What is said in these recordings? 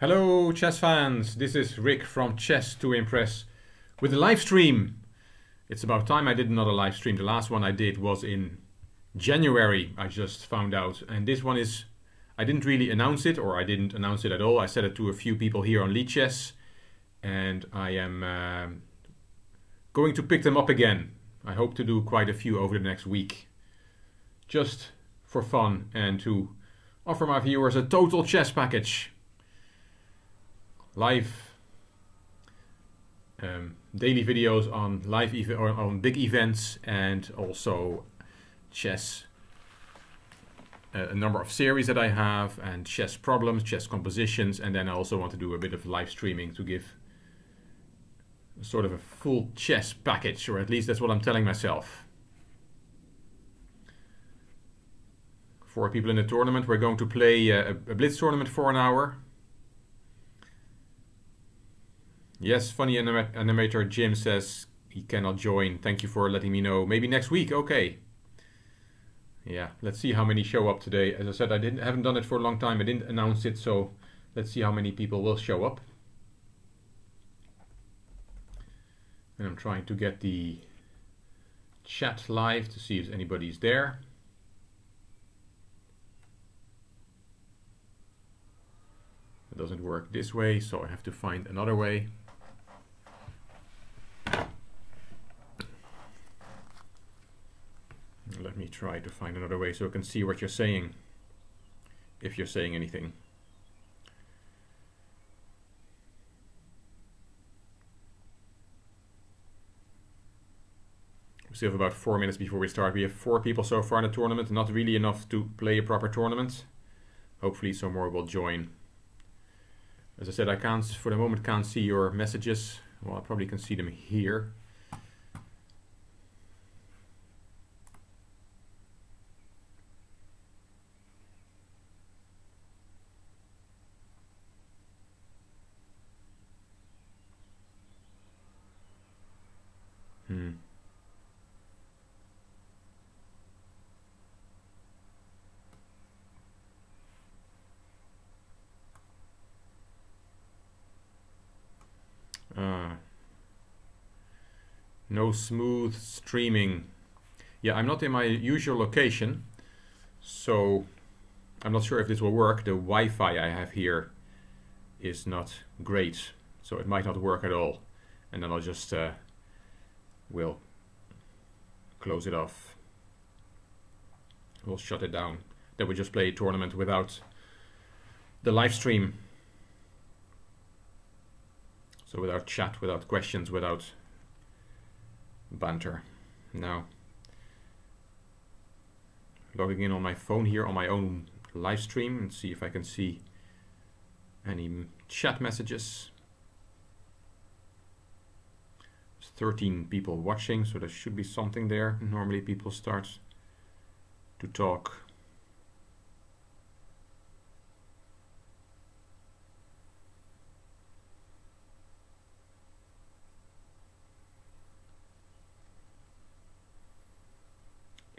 Hello chess fans, this is Rick from Chess to Impress with a live stream. It's about time I did another live stream. The last one I did was in January, I just found out. And this one is, I didn't really announce it, or I didn't announce it at all. I said it to a few people here on Lichess, and I am going to pick them up again. I hope to do quite a few over the next week, just for fun and to offer my viewers a total chess package. Live daily videos on on big events, and also chess, a number of series that I have, and chess problems, chess compositions, and then I also want to do a bit of live streaming to give sort of a full chess package, or at least that's what I'm telling myself. 4 people in the tournament. We're going to play a Blitz tournament for an hour. Yes, funny animator Jim says he cannot join. Thank you for letting me know. Maybe next week. Okay. Yeah, let's see how many show up today. As I said, I haven't done it for a long time. I didn't announce it, so let's see how many people will show up. And I'm trying to get the chat live to see if anybody's there. It doesn't work this way, so I have to find another way. Let me try to find another way so I can see what you're saying, if you're saying anything. We still have about 4 minutes before we start. We have 4 people so far in the tournament, not really enough to play a proper tournament. Hopefully some more will join. As I said, I can't, for the moment, can't see your messages. Well, I probably can see them here. No smooth streaming. Yeah, I'm not in my usual location, so I'm not sure if this will work. The Wi-Fi I have here is not great, so it might not work at all. And then I'll just will close it off. We'll shut it down. Then we just play a tournament without the live stream. So without chat, without questions, without banter. Now, logging in on my phone here on my own live stream and see if I can see any chat messages. There's 13 people watching, so there should be something there. Normally people start to talk.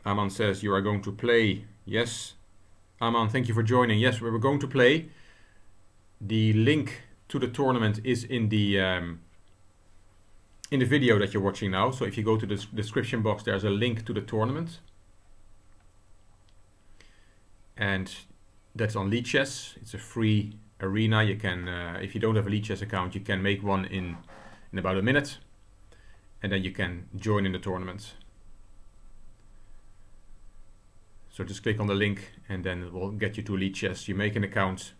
Aman says you are going to play. Yes, Aman, thank you for joining. Yes, we're going to play. The link to the tournament is in the video that you're watching now. So if you go to the description box, there's a link to the tournament, and that's on Lichess. It's a free arena. You can, if you don't have a Lichess account, you can make one in about a minute, and then you can join in the tournament. So just click on the link and then it will get you to Lichess. You make an account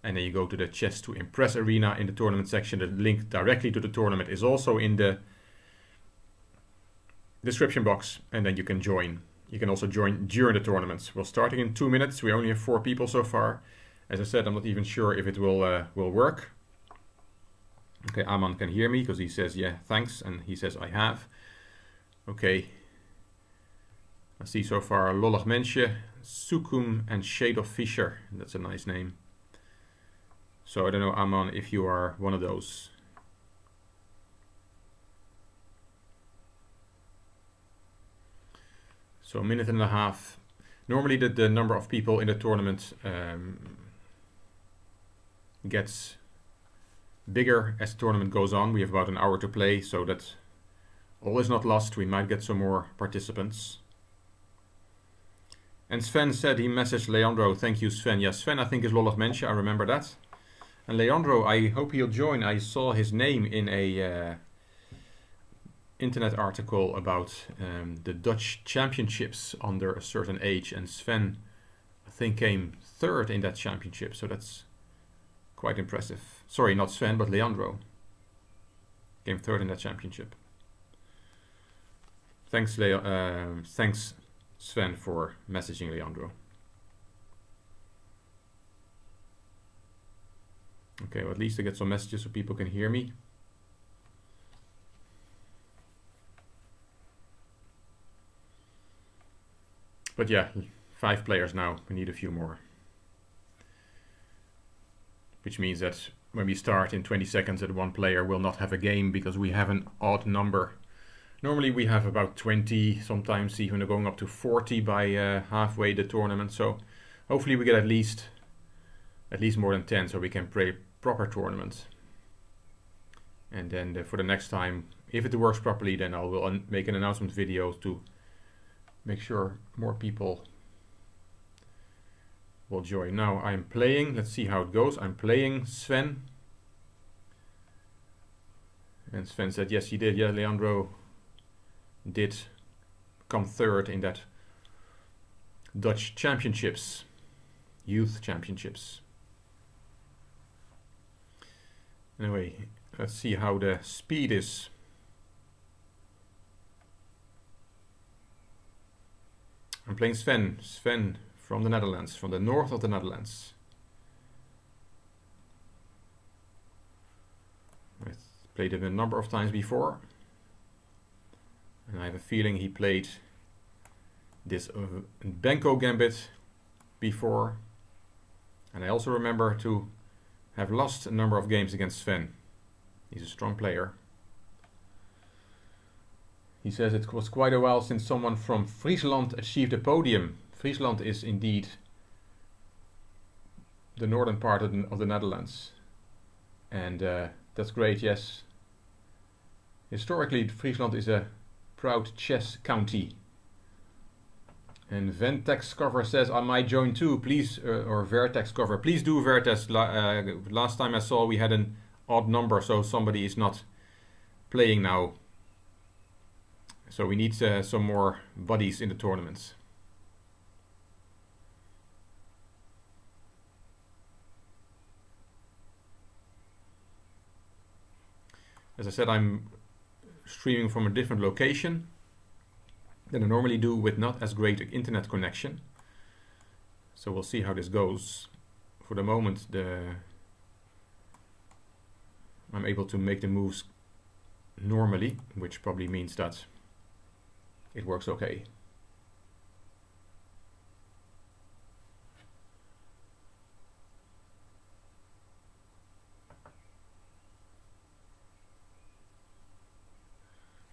and then you go to the Chess to Impress arena in the tournament section. The link directly to the tournament is also in the description box, and then you can join. You can also join during the tournament. We're starting in 2 minutes. We only have 4 people so far. As I said, I'm not even sure if it will work. Okay, Aman can hear me because he says, yeah, thanks. And he says, I have. Okay. I see so far Lollig Mensje, Sukum, and Shade of Fisher. That's a nice name. So I don't know, Aman, if you are one of those. So a minute and a half. Normally the number of people in the tournament gets bigger as the tournament goes on. We have about an hour to play, so that all is not lost. We might get some more participants. And Sven said he messaged Leandro. Thank you, Sven. Yes, Sven I think is Lolot Mensje, I remember that. And Leandro, I hope he'll join. I saw his name in a internet article about the Dutch championships under a certain age, and Sven I think came third in that championship, so that's quite impressive. Sorry, not Sven, but Leandro came third in that championship. Thanks, thanks Sven for messaging Leandro. Okay, well, at least I get some messages so people can hear me. But yeah, 5 players now. We need a few more. Which means that when we start in 20 seconds, that 1 player will not have a game because we have an odd number. Normally we have about 20, sometimes even going up to 40 by halfway the tournament. So hopefully we get at least more than 10 so we can play proper tournament. And then for the next time, if it works properly, then I will make an announcement video to make sure more people will join. Now I'm playing, let's see how it goes. I'm playing Sven. And Sven said yes he did. Yeah, Leandro did come third in that Dutch championships, youth championships. Anyway, let's see how the speed is. I'm playing Sven. Sven from the Netherlands, from the north of the Netherlands. I've played him a number of times before. And I have a feeling he played this Benko Gambit before. And I also remember to have lost a number of games against Sven. He's a strong player. He says it was quite a while since someone from Friesland achieved a podium. Friesland is indeed the northern part of the Netherlands. And that's great, yes. Historically, Friesland is a proud chess county. And Ventex Cover says, I might join too, please, or Vertex Cover. Please do, Vertex. Last time I saw we had an odd number, so somebody is not playing now. So we need some more buddies in the tournaments. As I said, I'm streaming from a different location than I normally do with not as great an internet connection. So we'll see how this goes. For the moment, I'm able to make the moves normally, which probably means that it works okay.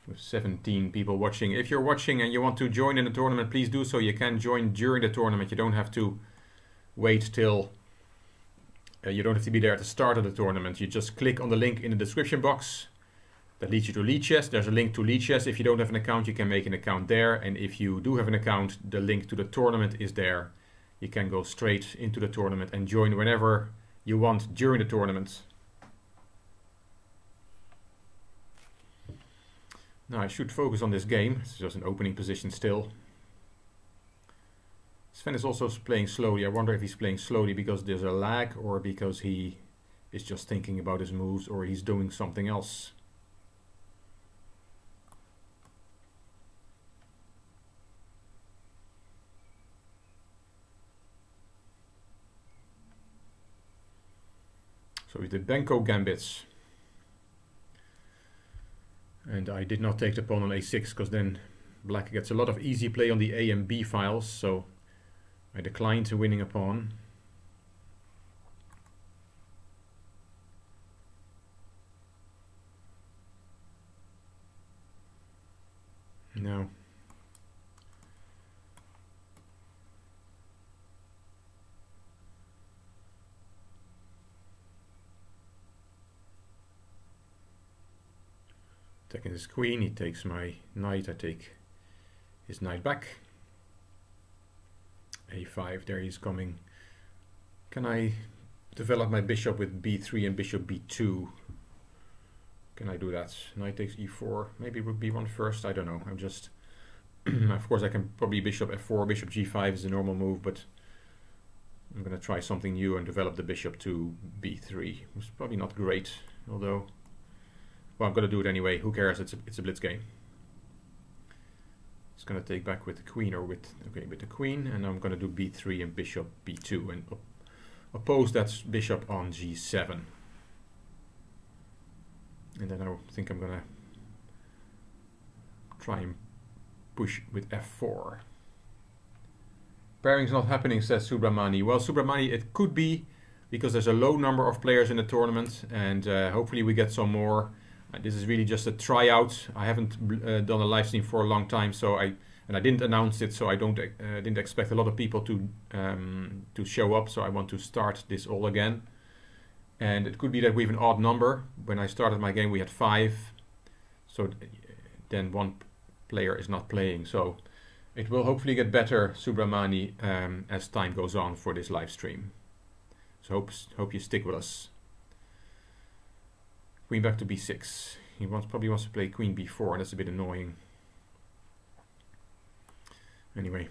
With 17 people watching. If you're watching and you want to join in the tournament, please do so. You can join during the tournament. You don't have to wait till you don't have to be there at the start of the tournament. You just click on the link in the description box that leads you to Lichess. There's a link to Lichess. If you don't have an account, you can make an account there. And if you do have an account, the link to the tournament is there. You can go straight into the tournament and join whenever you want during the tournament. Now I should focus on this game. It's just an opening position still. Sven is also playing slowly. I wonder if he's playing slowly because there's a lag, or because he is just thinking about his moves, or he's doing something else. So with the Benko Gambits. And I did not take the pawn on a6 because then black gets a lot of easy play on the A and B files, so I declined to winning a pawn. No. Taking his queen, he takes my knight, I take his knight back. A5, there he's coming. Can I develop my bishop with b3 and bishop b2? Can I do that? Knight takes e4, maybe rook b1 first, I don't know. I'm just, of course I can probably bishop f4, bishop g5 is a normal move, but I'm gonna try something new and develop the bishop to b3. It's probably not great, although, well, I'm gonna do it anyway, who cares, it's a blitz game. It's gonna take back with the queen or with, okay, with the queen, and I'm gonna do b3 and bishop b2 and oppose that bishop on g7. And then I think I'm gonna try and push with f4. Pairing's not happening, says Subramani. Well, Subramani, it could be because there's a low number of players in the tournament, and hopefully we get some more. This is really just a tryout. I haven't done a live stream for a long time, so I didn't announce it, so I didn't expect a lot of people to show up. So I want to start this all again. And it could be that we have an odd number. When I started my game, we had 5. So then one player is not playing. So it will hopefully get better, Subramani, as time goes on for this live stream. So hope you stick with us. Queen back to b6. He probably wants to play queen b4, and that's a bit annoying. Anyway.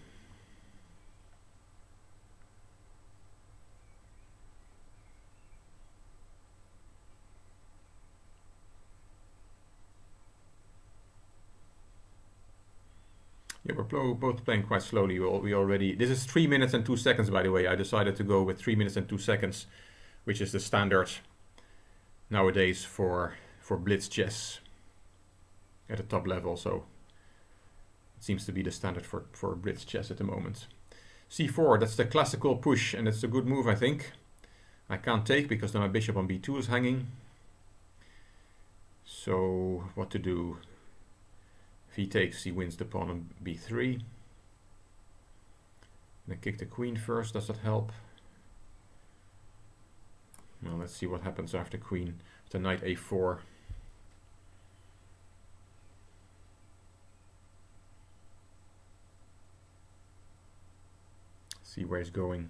Yeah, we're both playing quite slowly. We already. This is 3 minutes and 2 seconds, by the way. I decided to go with 3 minutes and 2 seconds, which is the standard nowadays for Blitz chess at the top level. So it seems to be the standard for Blitz chess at the moment. c4, that's the classical push, and it's a good move, I think. I can't take because then my bishop on b2 is hanging. So what to do? If he takes, he wins the pawn on b3. And I kick the queen first. Does that help? Well, let's see what happens after queen. The knight a4. See where he's going.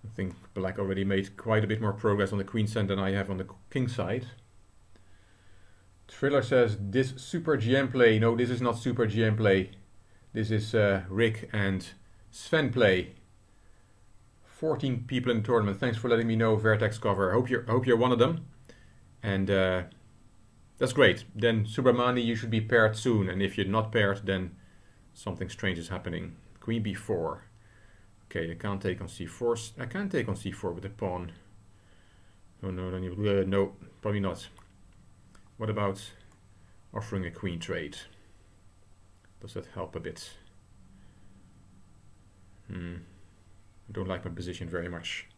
I think black already made quite a bit more progress on the queen side than I have on the king side. Thriller says, this super GM play. No, this is not super GM play. This is Rick and Sven play. 14 people in the tournament. Thanks for letting me know, Vertex cover. Hope you're one of them. And that's great. Then Subramani, you should be paired soon. And if you're not paired, then something strange is happening. Queen b4. Okay, I can't take on c4. I can't take on c4 with the pawn. Oh no, no, probably not. What about offering a queen trade? Does that help a bit? I don't like my position very much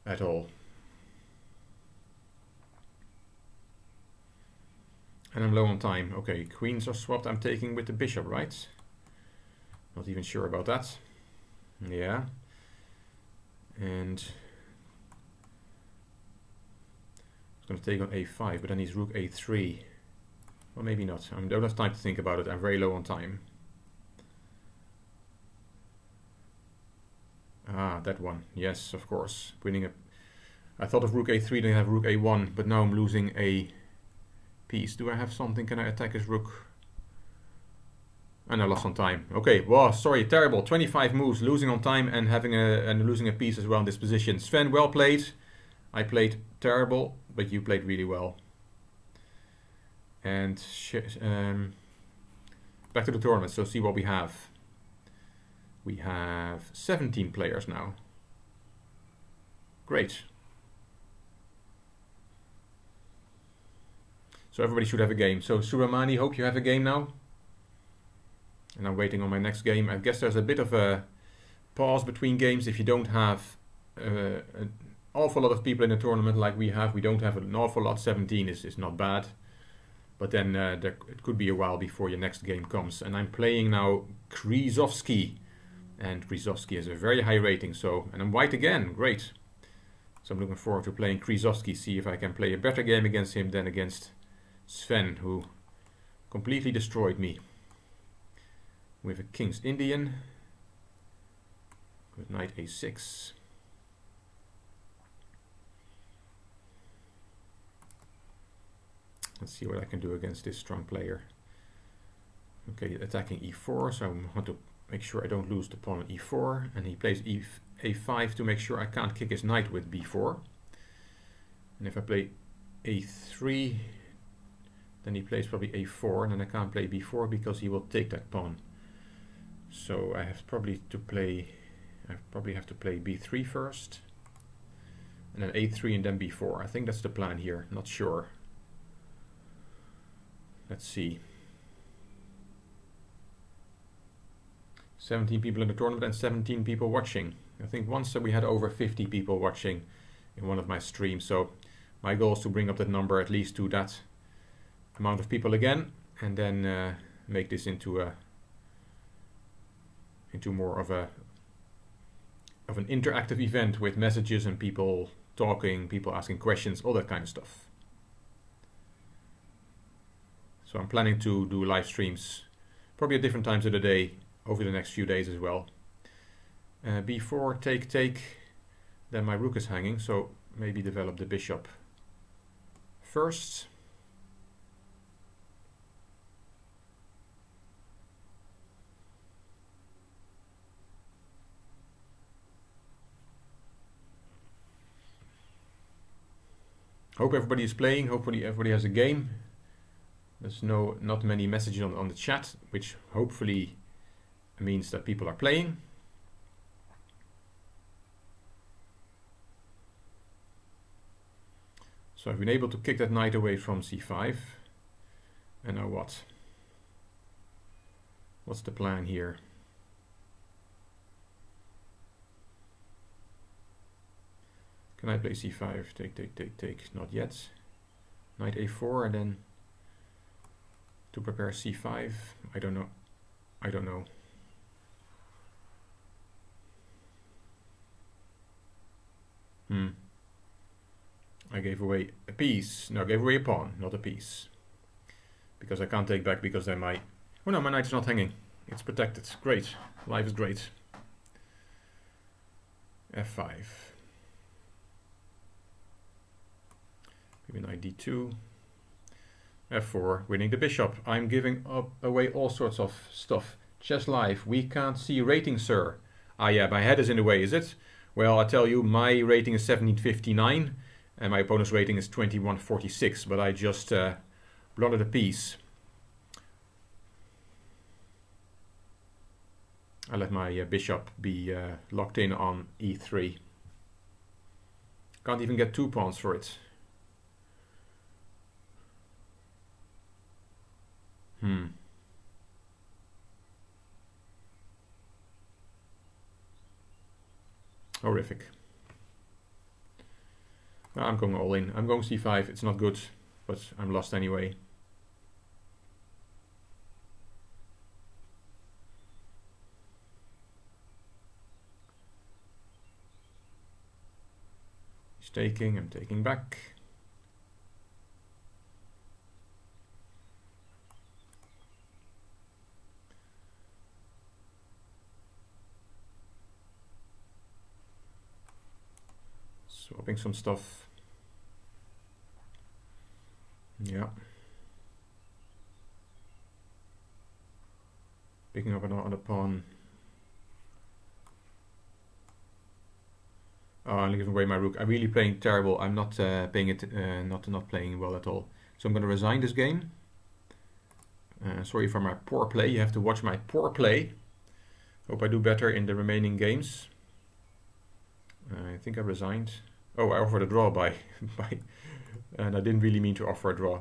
at all. And I'm low on time. Okay, queens are swapped. I'm taking with the bishop, right? Not even sure about that. Yeah. And I'm going to take on a5, but then he's rook a3. Well, maybe not. I don't have time to think about it. I'm very low on time. Ah, that one. Yes, of course. Winning a... I thought of rook a3, then I have rook a1, but now I'm losing a piece. Do I have something? Can I attack his rook? And I lost on time. Okay, well, sorry, terrible. 25 moves, losing on time and having losing a piece as well in this position. Sven, well played. I played terrible, but you played really well. And back to the tournament, so see what we have. We have 17 players now. Great. So everybody should have a game. So Suramani, hope you have a game now. And I'm waiting on my next game. I guess there's a bit of a pause between games if you don't have an awful lot of people in the tournament like we have. We don't have an awful lot. 17 is not bad. But then it could be a while before your next game comes. And I'm playing now Chrisoffski. And Chrisoffski has a very high rating. So, and I'm white again. Great. So I'm looking forward to playing Chrisoffski, see if I can play a better game against him than against Sven, who completely destroyed me. With a King's Indian, with Knight A6. Let's see what I can do against this strong player. Okay, attacking E4, so I want to make sure I don't lose the pawn on E4, and he plays A5 to make sure I can't kick his knight with B4. And if I play A3, then he plays probably A4, and then I can't play B4 because he will take that pawn. So I probably have to play B3 first, and then A3 and then B4. I think that's the plan here, not sure. Let's see. 17 people in the tournament and 17 people watching. I think once we had over 50 people watching in one of my streams, so my goal is to bring up that number at least to that amount of people again, and then make this into more of an interactive event with messages and people talking, people asking questions, all that kind of stuff. So I'm planning to do live streams probably at different times of the day over the next few days as well. B4, take, then my rook is hanging, so maybe develop the bishop first. Hope everybody is playing, hopefully everybody has a game. There's not many messages on the chat, which hopefully means that people are playing. So I've been able to kick that knight away from C5. And now what? What's the plan here? Can I play C5? Take. Not yet. Knight A4 and then to prepare C5. I don't know. I gave away a piece. No, I gave away a pawn, not a piece. Because I can't take back because then my... Oh no, my knight is not hanging. It's protected. Great. Life is great. F5. Maybe knight D2. F4, winning the bishop. I'm giving away all sorts of stuff. Chess Live, we can't see rating, sir. Ah yeah, my head is in the way, is it? Well, I tell you, my rating is 1759 and my opponent's rating is 2146, but I just blundered a piece. I let my bishop be locked in on E3. Can't even get 2 pawns for it. Horrific. I'm going all in. I'm going C5. It's not good, but I'm lost anyway. He's taking. I'm taking back. Swapping some stuff. Yeah. Picking up another pawn. Oh, I'm giving away my rook. I'm really playing terrible. I'm not playing it, not playing well at all. So I'm going to resign this game. Sorry for my poor play. You have to watch my poor play. Hope I do better in the remaining games. I think I resigned. Oh, I offered a draw and I didn't really mean to offer a draw.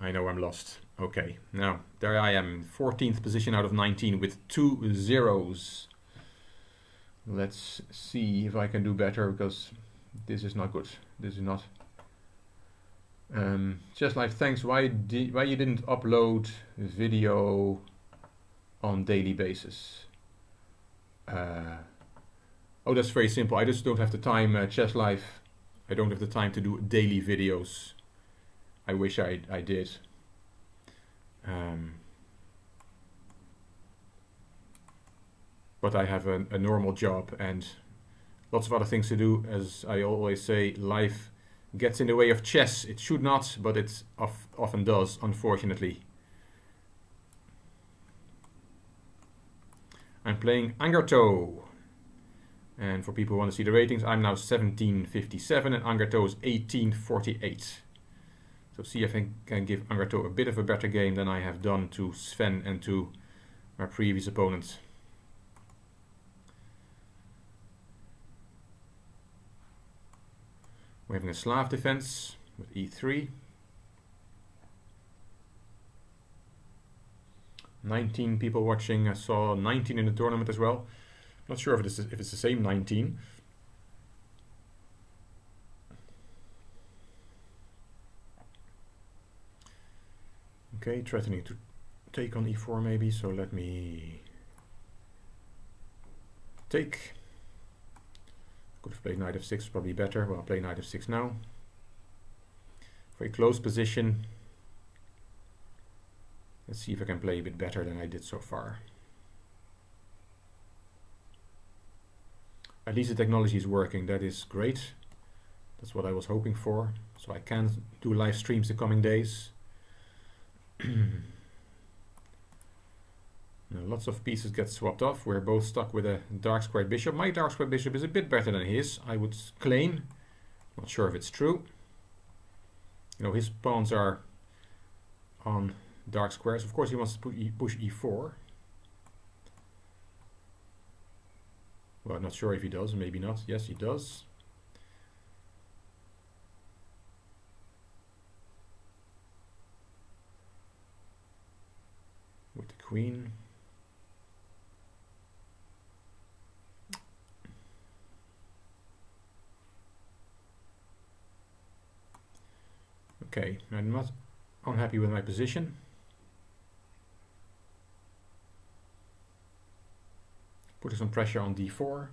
I know I'm lost. Okay, now there I am, 14th position out of 19 with 2 zeros. Let's see if I can do better because this is not good. This is not. Just like thanks. Why you didn't upload video on daily basis? Oh, that's very simple. I just don't have the time, Chess Live. I don't have the time to do daily videos. I wish I did. But I have a normal job and lots of other things to do. As I always say, life gets in the way of chess. It should not, but it often does, unfortunately. I'm playing Angerto. And for people who want to see the ratings, I'm now 1757 and Angerto is 1848. So see if I can give Angerto a bit of a better game than I have done to Sven and to my previous opponents. We're having a Slav defense with e3. 19 people watching. I saw 19 in the tournament as well. Not sure if it's the same 19. Okay, threatening to take on e4 maybe, so let me take. Could have played knight f6, probably better. Well, I'll play knight f6 now. Very close position. Let's see if I can play a bit better than I did so far. At least the technology is working, that is great. That's what I was hoping for. So I can do live streams the coming days. Now, lots of pieces get swapped off. We're both stuck with a dark squared bishop. My dark squared bishop is a bit better than his, I would claim. Not sure if it's true. You know, his pawns are on dark squares. Of course he wants to push e4. Well, I'm not sure if he does, maybe not. Yes, he does. With the queen. Okay, I'm not unhappy with my position. Putting some pressure on d4.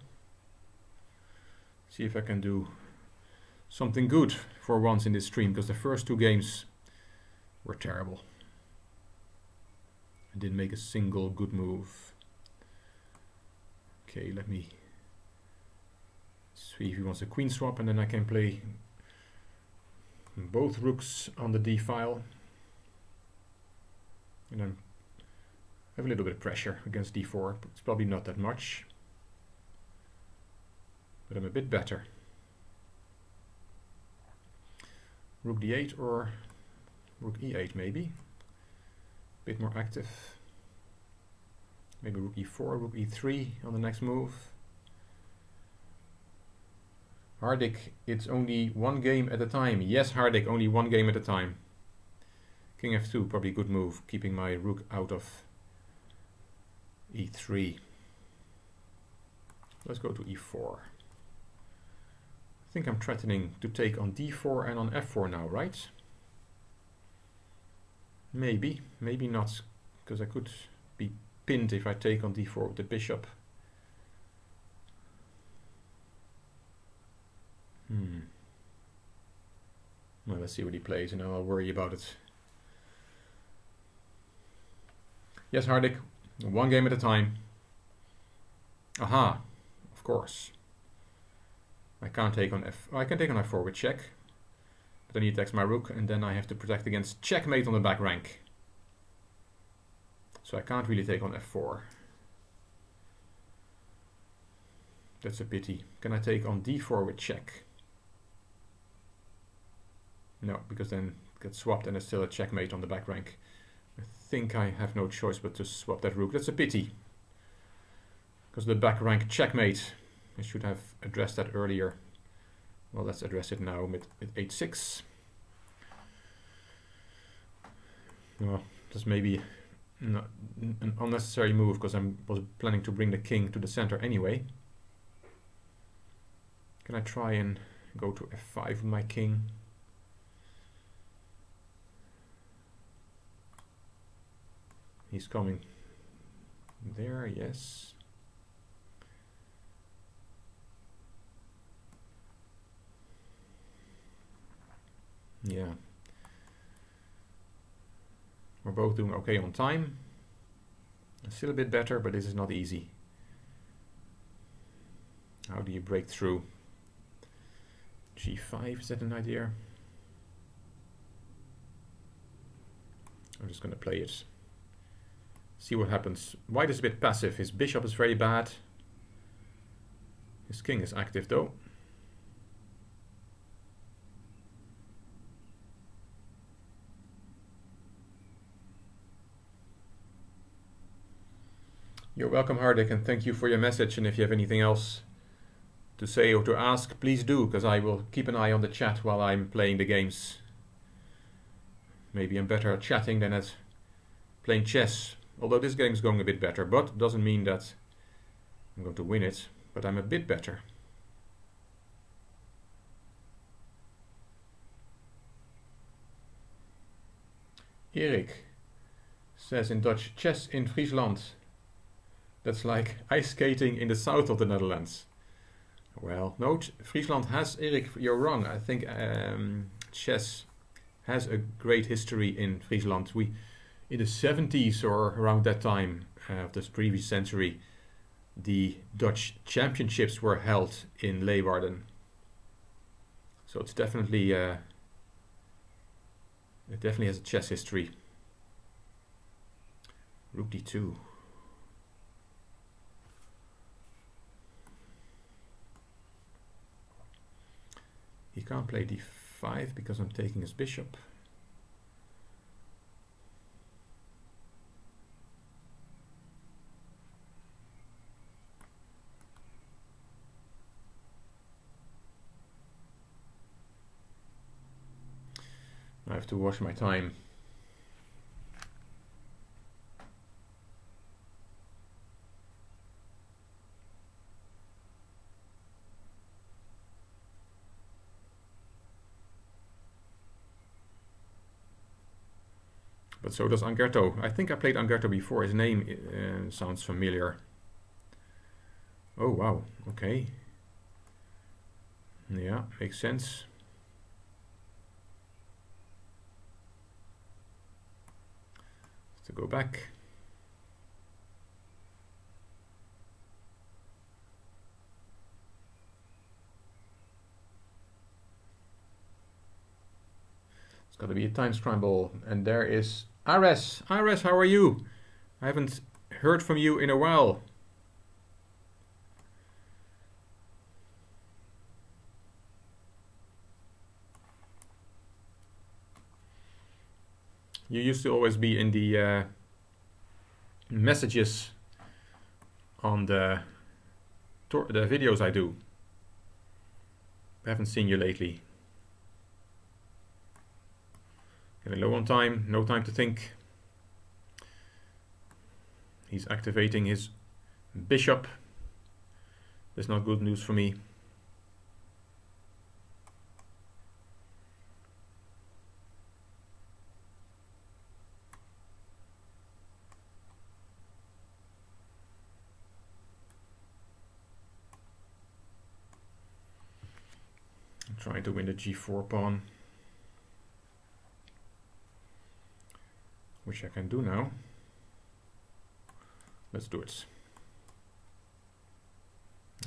See if I can do something good for once in this stream, because the first two games were terrible. I didn't make a single good move. Okay, let me see if he wants a queen swap, and then I can play both rooks on the d file. And I'm have a little bit of pressure against d4, but it's probably not that much. But I'm a bit better. Rook d8 or rook e8 maybe. A bit more active. Maybe rook e4, rook e3 on the next move. Hardik, it's only one game at a time. Yes, Hardik, only one game at a time. King f2, probably a good move, keeping my rook out of e3. Let's go to e4. I think I'm threatening to take on d4 and on f4 now, right? Maybe, maybe not, because I could be pinned if I take on d4 with the bishop. Well, let's see what he plays and I'll worry about it. Yes, Hardik, one game at a time. Aha, of course. I can't take on I can take on f4 with check, but then he attacks my rook and then I have to protect against checkmate on the back rank. So I can't really take on f4. That's a pity. Can I take on d4 with check? No, because then it gets swapped and there's still a checkmate on the back rank. I think I have no choice but to swap that rook. That's a pity, because the back rank checkmate, I should have addressed that earlier. Well, let's address it now with h6. Well, that's maybe not an unnecessary move, because I was planning to bring the king to the center anyway. Can I try and go to f5 with my king? He's coming there, yes. Yeah. We're both doing okay on time. Still a bit better, but this is not easy. How do you break through? G5, is that an idea? I'm just going to play it. See what happens. White is a bit passive. His bishop is very bad. His king is active though. You're welcome, Hardik, and thank you for your message. And if you have anything else to say or to ask, please do, because I will keep an eye on the chat while I'm playing the games. Maybe I'm better at chatting than at playing chess. Although this game is going a bit better, but doesn't mean that I'm going to win it, but I'm a bit better. Erik says in Dutch, chess in Friesland. That's like ice skating in the south of the Netherlands. Well, no, Friesland has, Erik, you're wrong. I think chess has a great history in Friesland. In the 70s or around that time of this previous century, the Dutch championships were held in Leeuwarden. So it's definitely, it definitely has a chess history. Rook d2. He can't play d5 because I'm taking his bishop. I have to wash my time. But so does Angerto. I think I played Angerto before. His name sounds familiar. Oh wow, okay. Yeah, makes sense. To go back. It's got to be a time scramble, and there is Ares. Ares, how are you? I haven't heard from you in a while. You used to always be in the messages on the videos I do. I haven't seen you lately. Getting low on time, no time to think. He's activating his bishop. That's not good news for me. Trying to win the g4 pawn, which I can do now. Let's do it.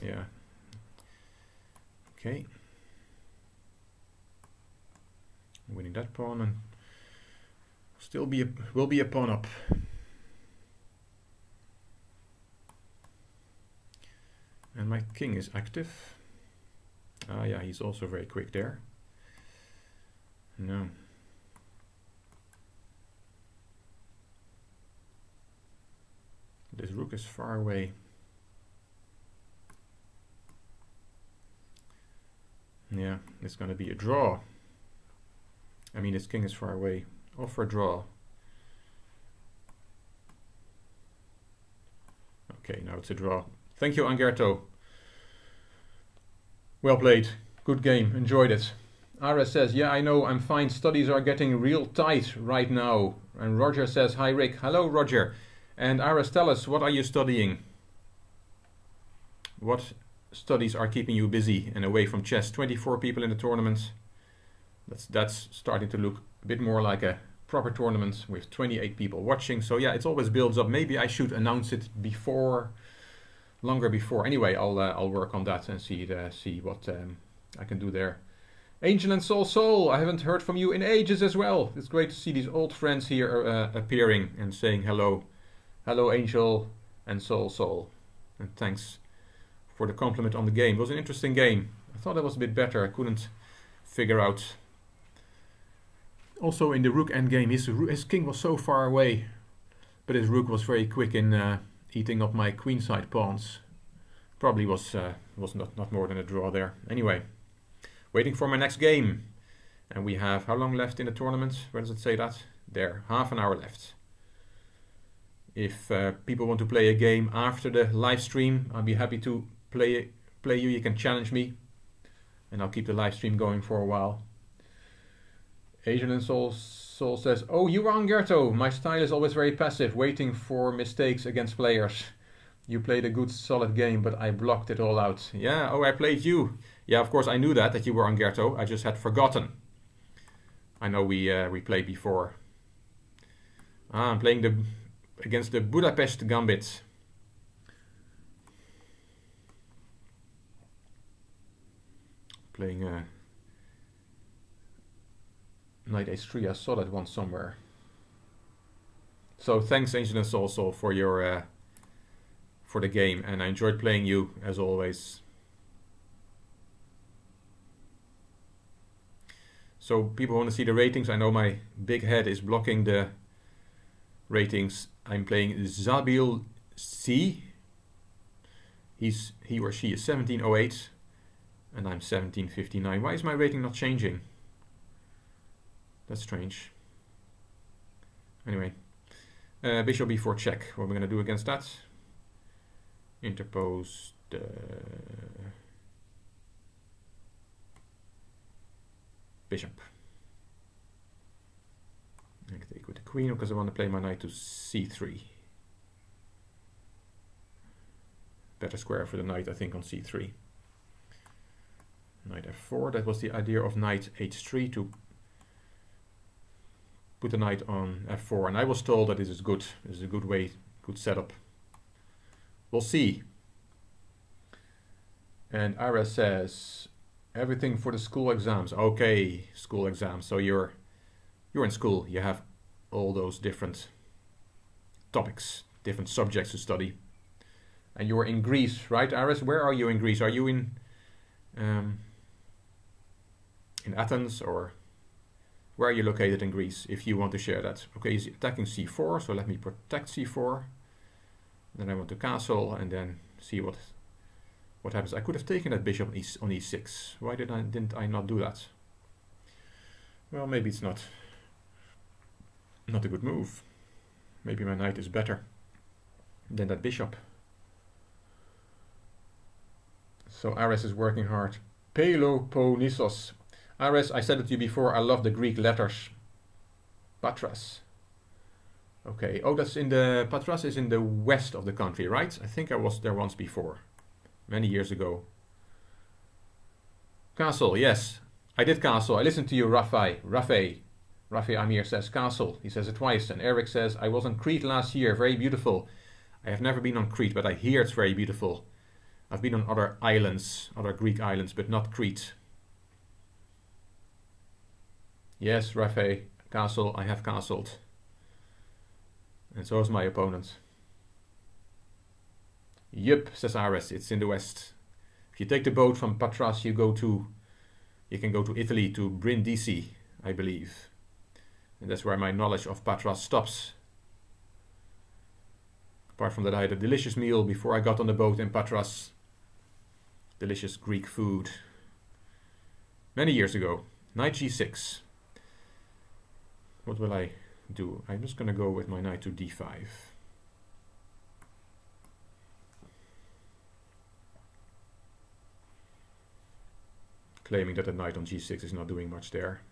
Yeah. Okay. Winning that pawn and still will be a pawn up. And my king is active. Ah, yeah, he's also very quick there. No. This rook is far away. Yeah, it's going to be a draw. I mean, his king is far away. Off for a draw. Okay, now it's a draw. Thank you, Angerto. Well played. Good game. Enjoyed it. Ara says, yeah, I know, I'm fine. Studies are getting real tight right now. And Roger says, hi, Rick. Hello, Roger. And Aras, tell us, what are you studying? What studies are keeping you busy and away from chess? 24 people in the tournament. That's starting to look a bit more like a proper tournament with 28 people watching. So yeah, it always builds up. Maybe I should announce it before, longer before. Anyway, I'll work on that and see what I can do there. Angel and Soul, I haven't heard from you in ages as well. It's great to see these old friends here appearing and saying hello. Hello, Angel and Soul. And thanks for the compliment on the game. It was an interesting game. I thought it was a bit better. I couldn't figure out. Also in the rook endgame, his king was so far away, but his rook was very quick in eating up my queenside pawns. Probably was not more than a draw there. Anyway, waiting for my next game. And we have how long left in the tournament? Where does it say that? There, half an hour left. If people want to play a game after the live stream, I'll be happy to play you. You can challenge me, and I'll keep the live stream going for a while. Asian and Soul says, "Oh, you were on Gerto. My style is always very passive, waiting for mistakes against players. You played a good, solid game, but I blocked it all out." Yeah. Oh, I played you. Yeah, of course I knew that you were on Gerto. I just had forgotten. I know we played before. I'm playing against the Budapest Gambit. Playing Knight H3. I saw that one somewhere. So thanks, Ancient and Soul, for your for the game, and I enjoyed playing you as always. So people want to see the ratings. I know my big head is blocking the ratings. I'm playing Zabil C. He or she is 1708 and I'm 1759. Why is my rating not changing? That's strange. Anyway, bishop b4 check. What are we going to do against that? Interpose the bishop. I take with the queen because I want to play my knight to c3. Better square for the knight, I think, on c3. Knight f4. That was the idea of knight h3, to put the knight on f4, and I was told that this is good. This is a good way, good setup. We'll see. And Ira says, everything for the school exams. Okay, school exams. So you're in school. You have all those different topics, different subjects to study. And you're in Greece, right, Iris? Where are you in Greece? Are you in Athens, or where are you located in Greece, if you want to share that? Okay, he's attacking c4, so let me protect c4. Then I want to castle and then see what happens. I could have taken that bishop on e6. Why didn't I not do that? Well, maybe it's not a good move. Maybe my knight is better than that bishop. So Ares is working hard. Peloponnesos. Ares, I said it to you before, I love the Greek letters. Patras. Okay, oh, Patras is in the west of the country, right? I think I was there once before, many years ago. Castle, yes, I did castle. I listened to you, Rafi Amir says castle. He says it twice. And Eric says, I was on Crete last year, very beautiful. I have never been on Crete, but I hear it's very beautiful. I've been on other islands, other Greek islands, but not Crete. Yes, Rafi, castle, I have castled. And so is my opponent. Yup, says Ares, it's in the west. If you take the boat from Patras, you can go to Italy, to Brindisi, I believe. And that's where my knowledge of Patras stops. Apart from that, I had a delicious meal before I got on the boat in Patras. Delicious Greek food. Many years ago. Knight g6. What will I do? I'm just going to go with my knight to d5. Claiming that the knight on g6 is not doing much there.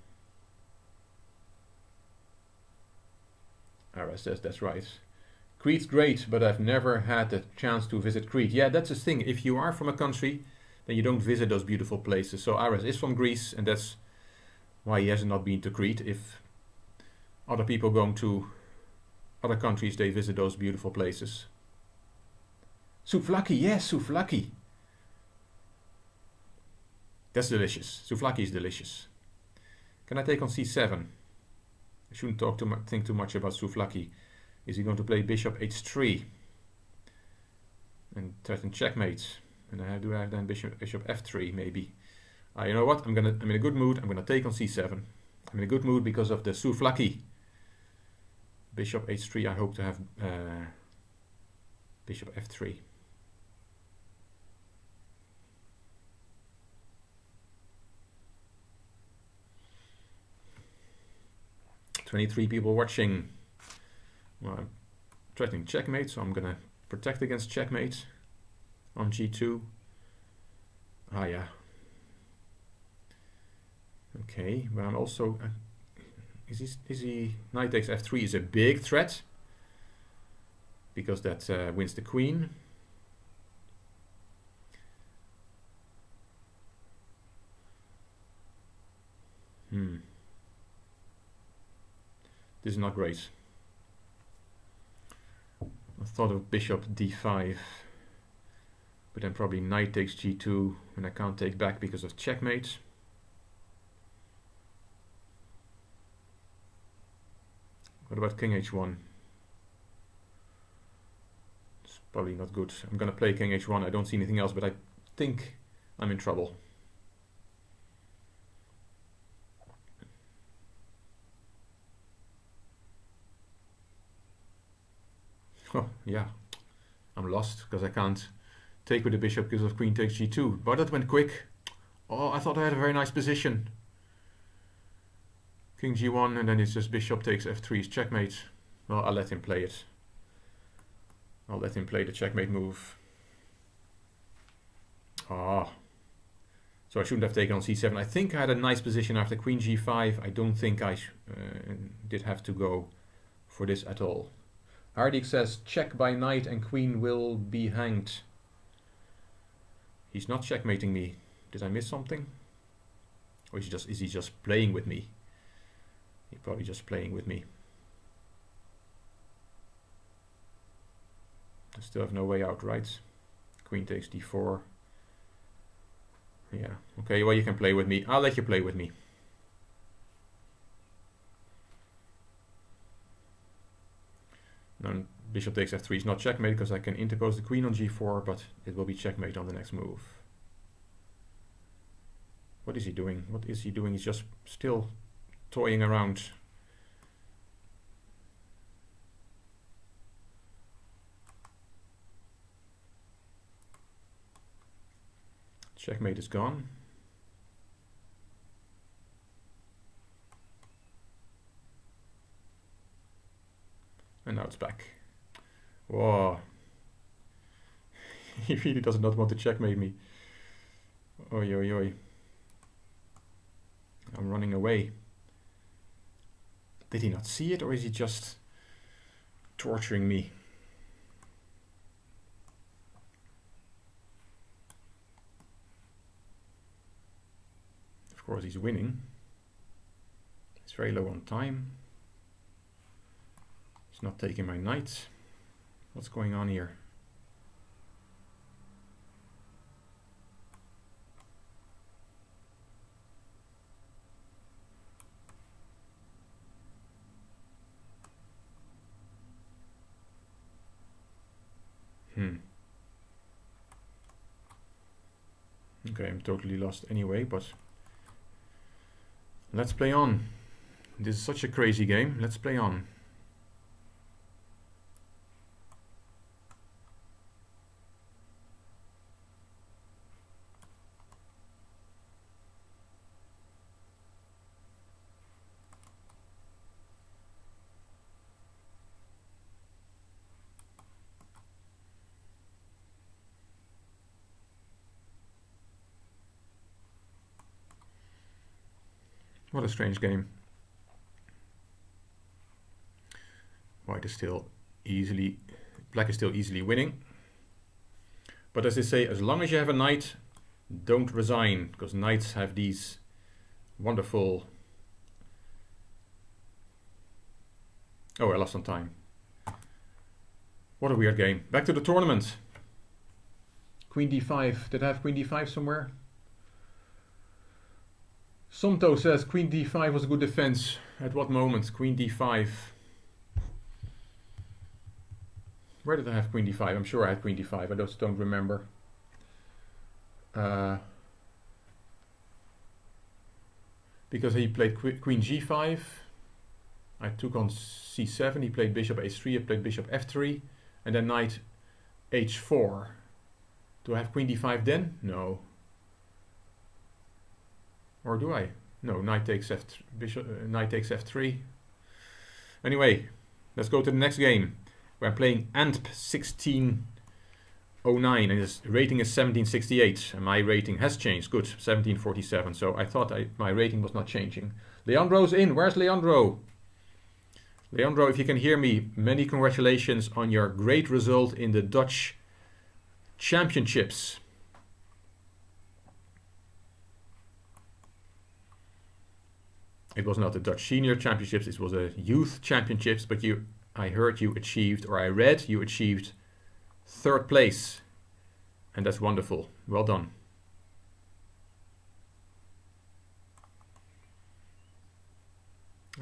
Ara says that's right. Crete's great, but I've never had the chance to visit Crete. Yeah, that's the thing. If you are from a country, then you don't visit those beautiful places. So Aras is from Greece, and that's why he has not been to Crete. If other people going to other countries, they visit those beautiful places. Souvlaki, yes, souvlaki. That's delicious. Souvlaki is delicious. Can I take on c7? I shouldn't think too much about souvlaki. Is he going to play bishop h3 and threaten checkmate? And do I have then bishop f3 maybe? You know what? I'm in a good mood. I'm gonna take on c7. I'm in a good mood because of the souvlaki. Bishop h3. I hope to have bishop f3. "23 people watching." Well, I'm threatening checkmate, so I'm gonna protect against checkmate on g2. Ah, yeah. Okay, but I'm also is he knight takes f3 is a big threat because that wins the queen. This is not great. I thought of bishop d5, but then probably knight takes g2, and I can't take back because of checkmate. What about king h1? It's probably not good. I'm gonna play king h1. I don't see anything else, but I think I'm in trouble. Oh, yeah. I'm lost because I can't take with the bishop because of queen takes g2. But that went quick. Oh, I thought I had a very nice position. King g1, and then it's just bishop takes f3 is checkmate. Well, I'll let him play it. I'll let him play the checkmate move. Ah. So I shouldn't have taken on c7. I think I had a nice position after queen g5. I don't think I did have to go for this at all. Hardik says check by knight and queen will be hanged. He's not checkmating me. Did I miss something? Or is he just playing with me? He's probably just playing with me. I still have no way out, right? Queen takes d4. Yeah, okay, well, you can play with me. I'll let you play with me. Now, bishop takes f3 is not checkmate because I can interpose the queen on g4, but it will be checkmate on the next move. What is he doing? What is he doing? He's just still toying around. Checkmate is gone. And now it's back. Whoa. He really does not want to checkmate me. Oi, oi, oi. I'm running away. Did he not see it, or is he just torturing me? Of course he's winning. He's very low on time. He's not taking my knight. What's going on here? Okay, I'm totally lost anyway, but let's play on. This is such a crazy game. Let's play on. What a strange game. White is still easily, black is still easily winning. But as they say, as long as you have a knight, don't resign, because knights have these wonderful Oh, I lost some time. What a weird game. Back to the tournament. Queen d5. Did I have queen d5 somewhere? Somto says queen d5 was a good defense. At what moment? Queen d5. Where did I have queen d5? I'm sure I had queen d5. I just don't remember. Because he played queen g5. I took on c7. He played bishop h3. I played bishop f3. And then knight h4. Do I have queen d5 then? No. Or do I? No, knight takes f3, bishop, knight takes f3. Anyway, let's go to the next game. We're playing ANTP 1609 and his rating is 1768 and my rating has changed. Good, 1747. So I thought my rating was not changing. Leandro's in. Where's Leandro? Leandro, if you can hear me, many congratulations on your great result in the Dutch Championships. It was not the Dutch Senior Championships, it was a Youth Championships, but I heard you achieved, or I read you achieved 3rd place. And that's wonderful. Well done.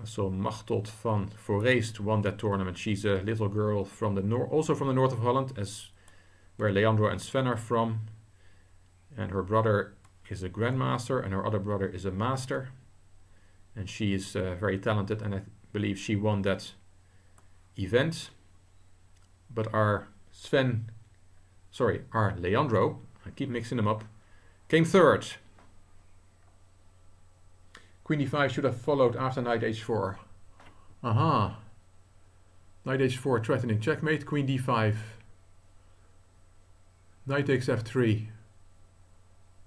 I saw Machteld van Voorreest won that tournament. She's a little girl from the also from the north of Holland, as where Leandro and Sven are from. And her brother is a grandmaster and her other brother is a master. And she is very talented, and I believe she won that event. But our Leandro, I keep mixing them up, came 3rd. Queen d5 should have followed after knight h4. Aha. Knight h4 threatening checkmate, queen d5. Knight takes f3.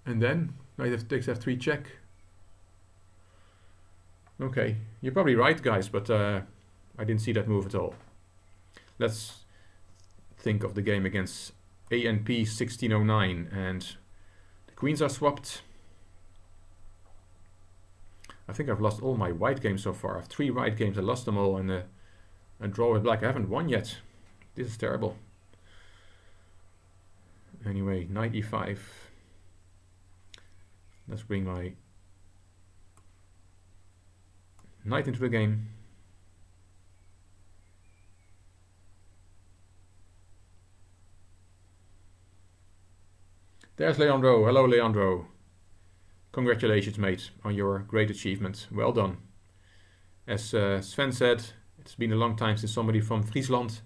And then knight takes f3 check. Okay, you're probably right, guys, but I didn't see that move at all. Let's think of the game against ANP 1609, and the queens are swapped. I think I've lost all my white games so far. I have 3 white games, I lost them all, and a draw with black. I haven't won yet. This is terrible. Anyway, knight e5. Let's bring my knight into the game. There's Leandro. Hello, Leandro. Congratulations, mate, on your great achievement. Well done. As Sven said, it's been a long time since somebody from Friesland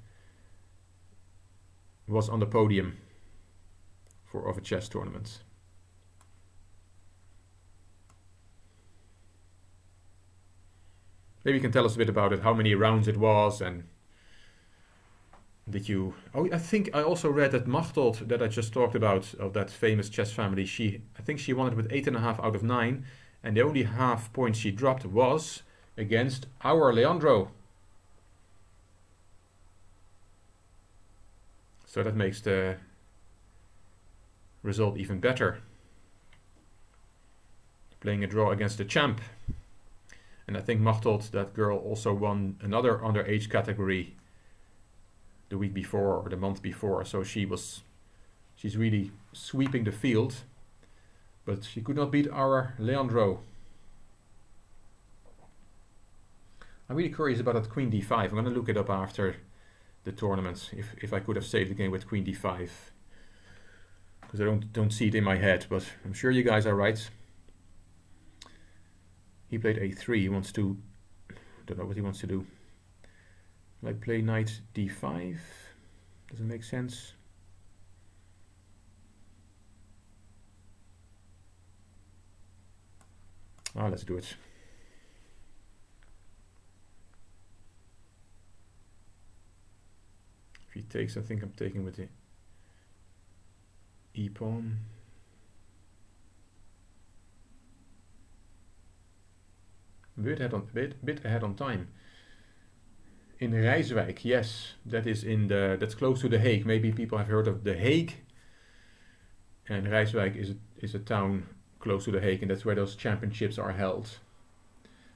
was on the podium of a chess tournament. Maybe you can tell us a bit about it, how many rounds it was, and did you... Oh, I think I also read that Machteld, that I just talked about, of that famous chess family, I think she won it with 8.5 out of 9, and the only half point she dropped was against our Leandro. So that makes the result even better. Playing a draw against the champ. And I think Machteld, that girl, also won another underage category the week before or the month before. So she's really sweeping the field. But she could not beat our Leandro. I'm really curious about that queen d5. I'm going to look it up after the tournament, if I could have saved the game with queen d5. Because I don't see it in my head, but I'm sure you guys are right. He played a3. He wants to... don't know what he wants to do. Like play knight d5. Doesn't make sense. Ah, let's do it. If he takes, I think I'm taking with the e-pawn. Bit ahead on time. In Rijswijk, yes, that's close to The Hague. Maybe people have heard of The Hague. And Rijswijk is a town close to The Hague, and that's where those championships are held.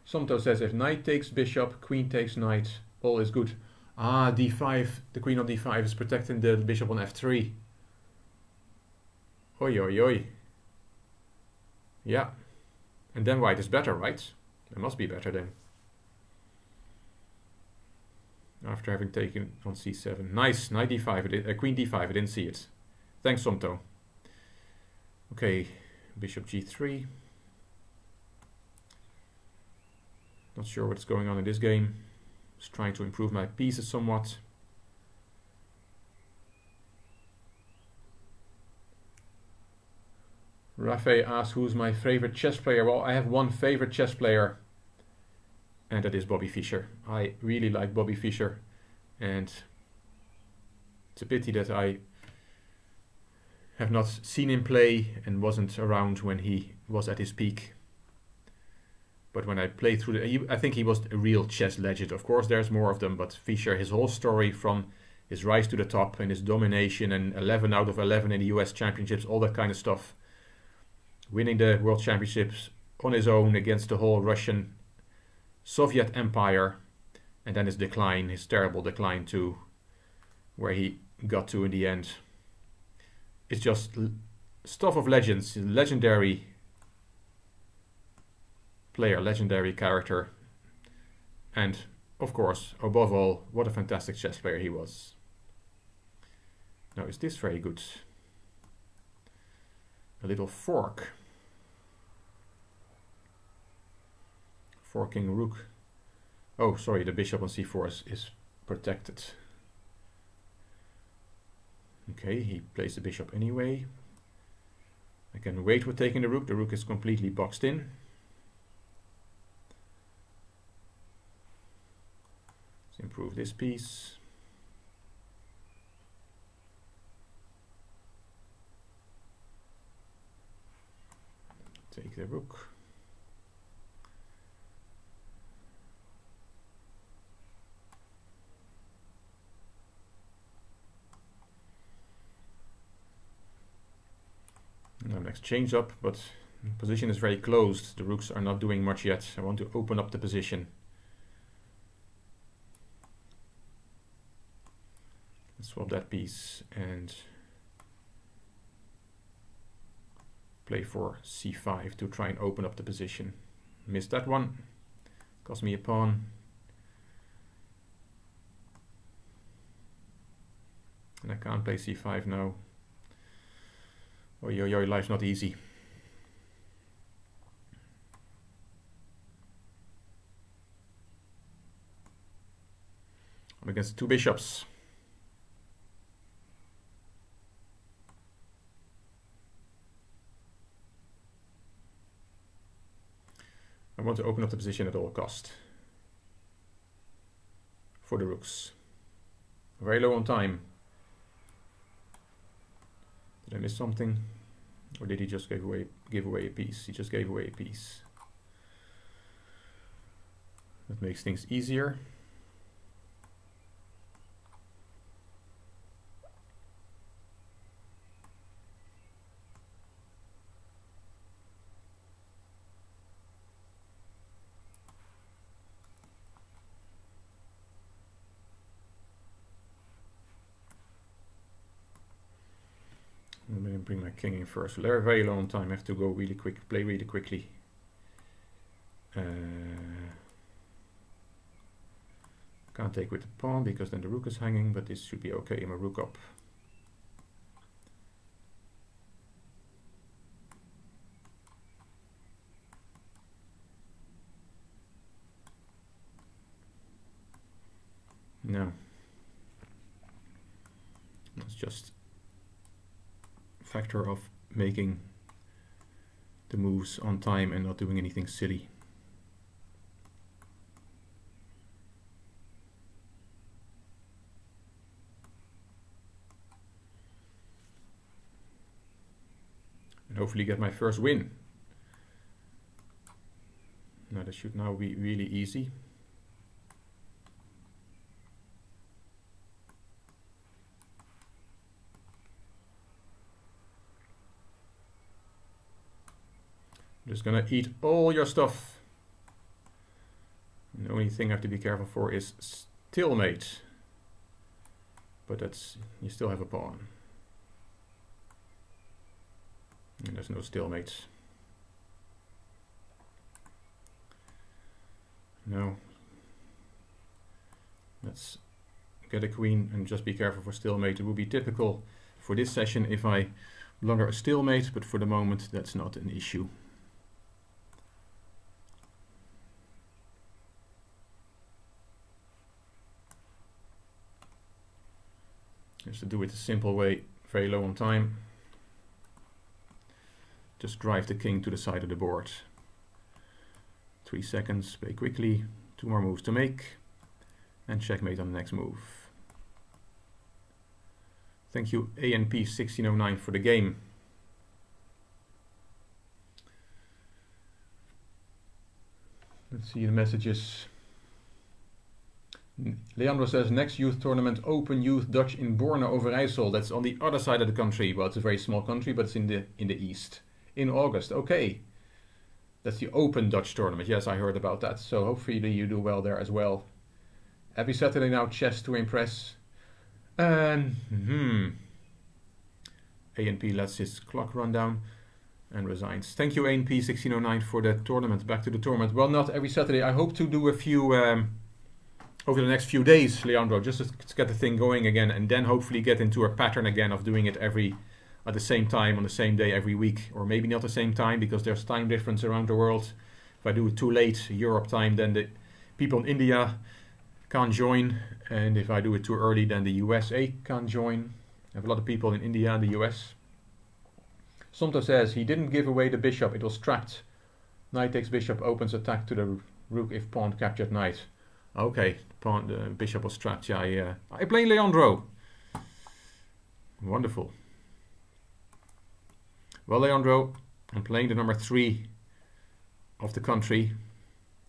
Somto says if knight takes bishop, queen takes knight, all is good. Ah, d5. The queen on d5 is protecting the bishop on f3. Oi, oi, oi. Yeah. And then white is better, right? It must be better then. After having taken on c7. Nice, knight d5, queen d5, I didn't see it. Thanks, Somto. Okay, bishop g3. Not sure what's going on in this game. Just trying to improve my pieces somewhat. Rafe asks who's my favorite chess player. Well, I have one favorite chess player, and that is Bobby Fischer. I really like Bobby Fischer, and it's a pity that I have not seen him play and wasn't around when he was at his peak. But when I played through I think he was a real chess legend. Of course, there's more of them, but Fischer, his whole story from his rise to the top and his domination and 11 out of 11 in the US championships, all that kind of stuff. Winning the world championships on his own against the whole Russian Soviet Empire, and then his decline, his terrible decline to where he got to in the end. It's just stuff of legends, legendary player, legendary character, and of course, above all, what a fantastic chess player he was. Now, is this very good? A little fork. Forking rook. Oh, sorry, the bishop on c4 is protected. Okay, he plays the bishop anyway. I can wait for taking the rook. The rook is completely boxed in. Let's improve this piece. Take the rook. Now next change up, but the position is very closed. The rooks are not doing much yet. I want to open up the position. Let's swap that piece and play for c5 to try and open up the position. Missed that one. Cost me a pawn. And I can't play c5 now. Oh, your life's not easy. I'm against two bishops. I want to open up the position at all cost for the rooks. Very low on time. Did I miss something? Or did he just give away a piece? He just gave away a piece. That makes things easier. I'm going to bring my king in first. Very long time. I have to go really quick, play really quickly. Can't take with the pawn because then the rook is hanging, but this should be okay. I'm a rook up. No. It's just factor of making the moves on time and not doing anything silly. And hopefully get my first win. Now that should now be really easy. Just gonna eat all your stuff. And the only thing I have to be careful for is stalemate. But that's, you still have a pawn. And there's no stalemate. No. Let's get a queen and just be careful for stalemate. It would be typical for this session if I blunder a stalemate, but for the moment that's not an issue. Just to do it a simple way, very low on time. Just drive the king to the side of the board. 3 seconds, play quickly, 2 more moves to make, and checkmate on the next move. Thank you ANP1609 for the game. Let's see the messages. Leandro says, next youth tournament, Open Youth Dutch in Borne Overijssel. That's on the other side of the country. Well, it's a very small country, but it's in the east. In August, okay. That's the Open Dutch tournament. Yes, I heard about that. So hopefully you do well there as well. Every Saturday now, chess to impress. ANP lets his clock run down and resigns. Thank you ANP1609 for the tournament. Back to the tournament. Well, not every Saturday. I hope to do a few over the next few days, Leandro, just to get the thing going again, and then hopefully get into a pattern again of doing it at the same time on the same day every week, or maybe not the same time because there's time difference around the world. If I do it too late Europe time, then the people in India can't join, and if I do it too early, then the USA can't join. I have a lot of people in India and the US. Somto says he didn't give away the bishop, it was trapped. Knight takes bishop, opens attack to the rook if pawn captured knight. Okay, the bishop was trapped. Yeah, I play Leandro. Wonderful. Well, Leandro, I'm playing the number 3 of the country,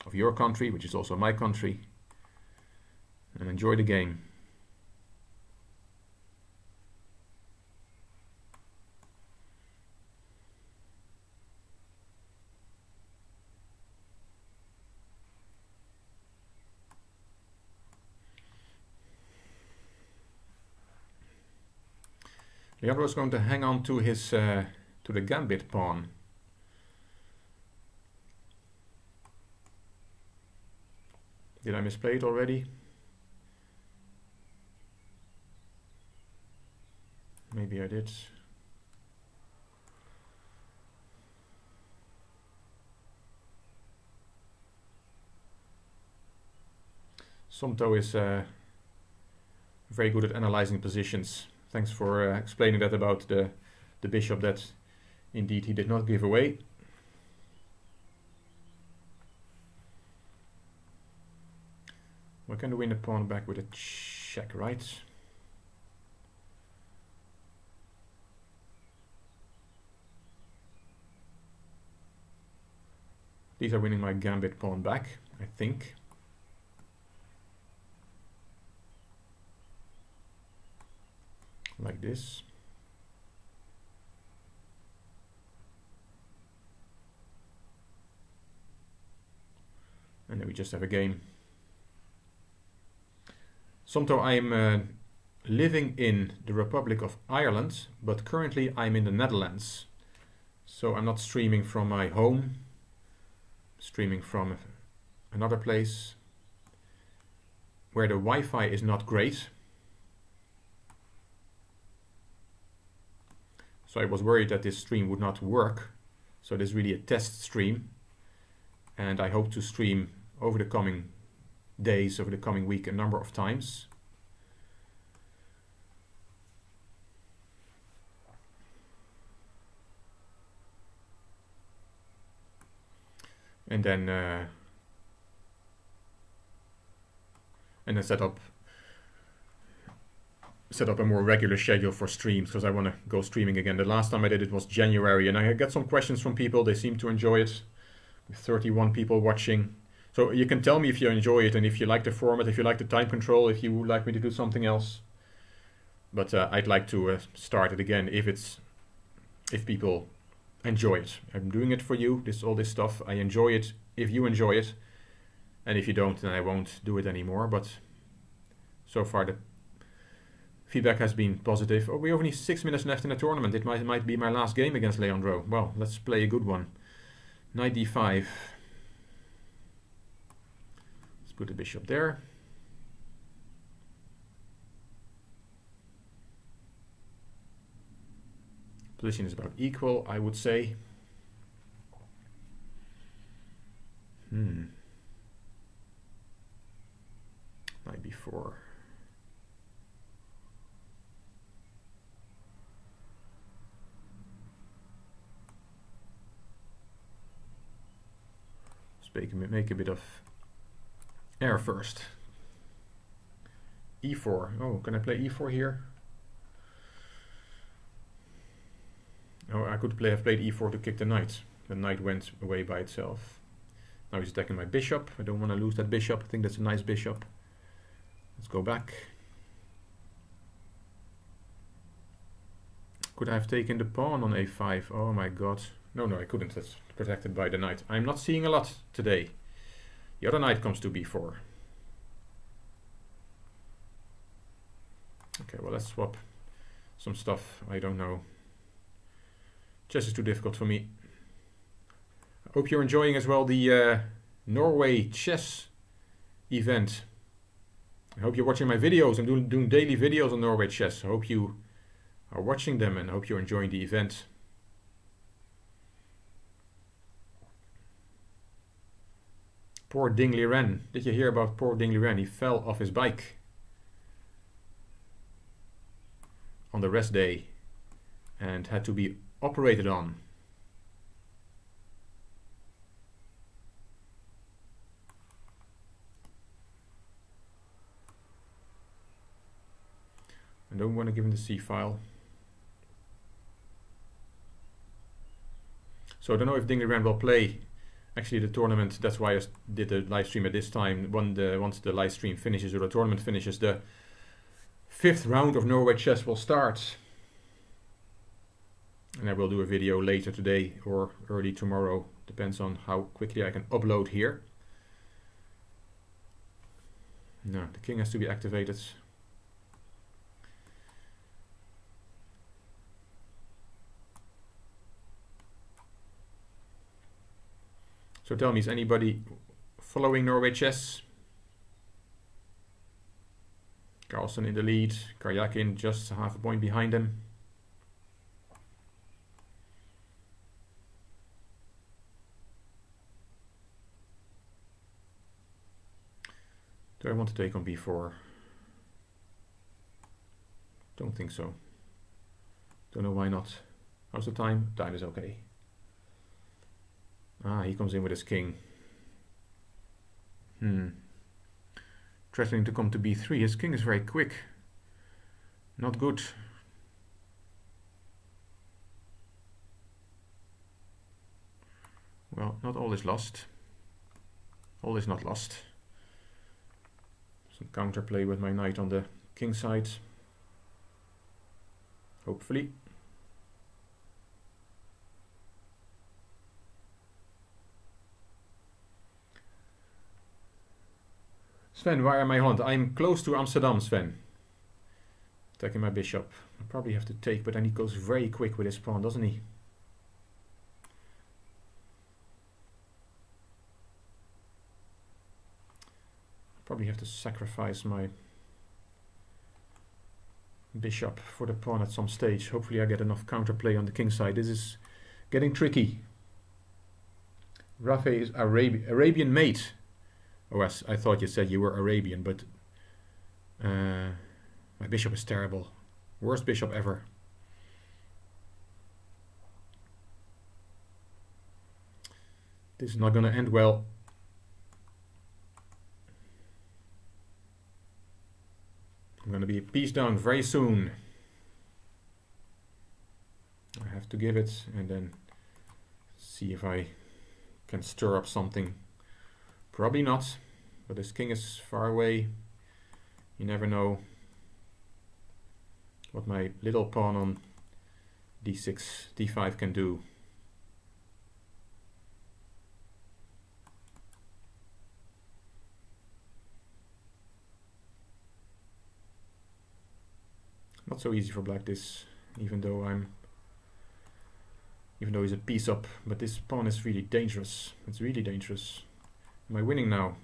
of your country, which is also my country. And enjoy the game. Leandro is going to hang on to his to the gambit pawn. Did I misplay it already? Maybe I did. Somto is very good at analyzing positions. Thanks for explaining that about the bishop that indeed he did not give away. We can win the pawn back with a check, right? These are winning my gambit pawn back, I think. Like this. And then we just have a game. Somto, I'm living in the Republic of Ireland, but currently I'm in the Netherlands. So I'm not streaming from my home, streaming from another place where the Wi-Fi is not great. So I was worried that this stream would not work. So this is really a test stream. And I hope to stream over the coming days, over the coming week, a number of times. And then set up a more regular schedule for streams, because I want to go streaming again. The last time I did it was January, and I got some questions from people. They seem to enjoy it, with 31 people watching. So you can tell me if you enjoy it, and if you like the format, if you like the time control, if you would like me to do something else. But I'd like to start it again if people enjoy it. I'm doing it for you, all this stuff. I enjoy it if you enjoy it, and if you don't, then I won't do it anymore. But so far the feedback has been positive. Oh, we have only 6 minutes left in the tournament. It might be my last game against Leandro. Well, let's play a good one. Knight d5. Let's put the bishop there. Position is about equal, I would say. Knight b4. Let's make a bit of air first. e4. Oh, can I play e4 here? Oh, I could have played e4 to kick the knight. The knight went away by itself. Now he's attacking my bishop. I don't want to lose that bishop. I think that's a nice bishop. Let's go back. Could I have taken the pawn on a5? Oh my god. No, I couldn't. That's protected by the knight. I'm not seeing a lot today. The other knight comes to b4. Okay, well, let's swap some stuff. I don't know. Chess is too difficult for me. I hope you're enjoying as well the Norway chess event. I hope you're watching my videos. I'm doing daily videos on Norway chess. I hope you are watching them and I hope you're enjoying the event. Poor Dingley Ren. Did you hear about poor Dingley Ren? He fell off his bike on the rest day and had to be operated on. I don't want to give him the C file. So I don't know if Dingley Ren will play actually the tournament. That's why I did the live stream at this time. Once the live stream finishes or the tournament finishes, the 5th round of Norway chess will start. And I will do a video later today or early tomorrow. Depends on how quickly I can upload here. No, the king has to be activated. So tell me, is anybody following Norway chess? Carlsen in the lead, Karjakin just half a point behind him. Do I want to take on b4? Don't think so. Don't know why not. How's the time? Time is okay. Ah, he comes in with his king. Threatening to come to b3. His king is very quick. Not good. Well, not all is lost. All is not lost. Some counterplay with my knight on the king side. Hopefully. Sven, where am I on? I'm close to Amsterdam, Sven. Attacking my bishop. I probably have to take, but then he goes very quick with his pawn, doesn't he? Probably have to sacrifice my bishop for the pawn at some stage. Hopefully I get enough counterplay on the king side. This is getting tricky. Rafe is Arabian mate. Oh, yes, I thought you said you were Arabian, but my bishop is terrible. Worst bishop ever. This is not going to end well. I'm going to be a piece down very soon. I have to give it and then see if I can stir up something. Probably not, but this king is far away. You never know what my little pawn on d6, d5 can do. Not so easy for black this, even though he's a piece up, but this pawn is really dangerous. It's really dangerous. Am I winning now?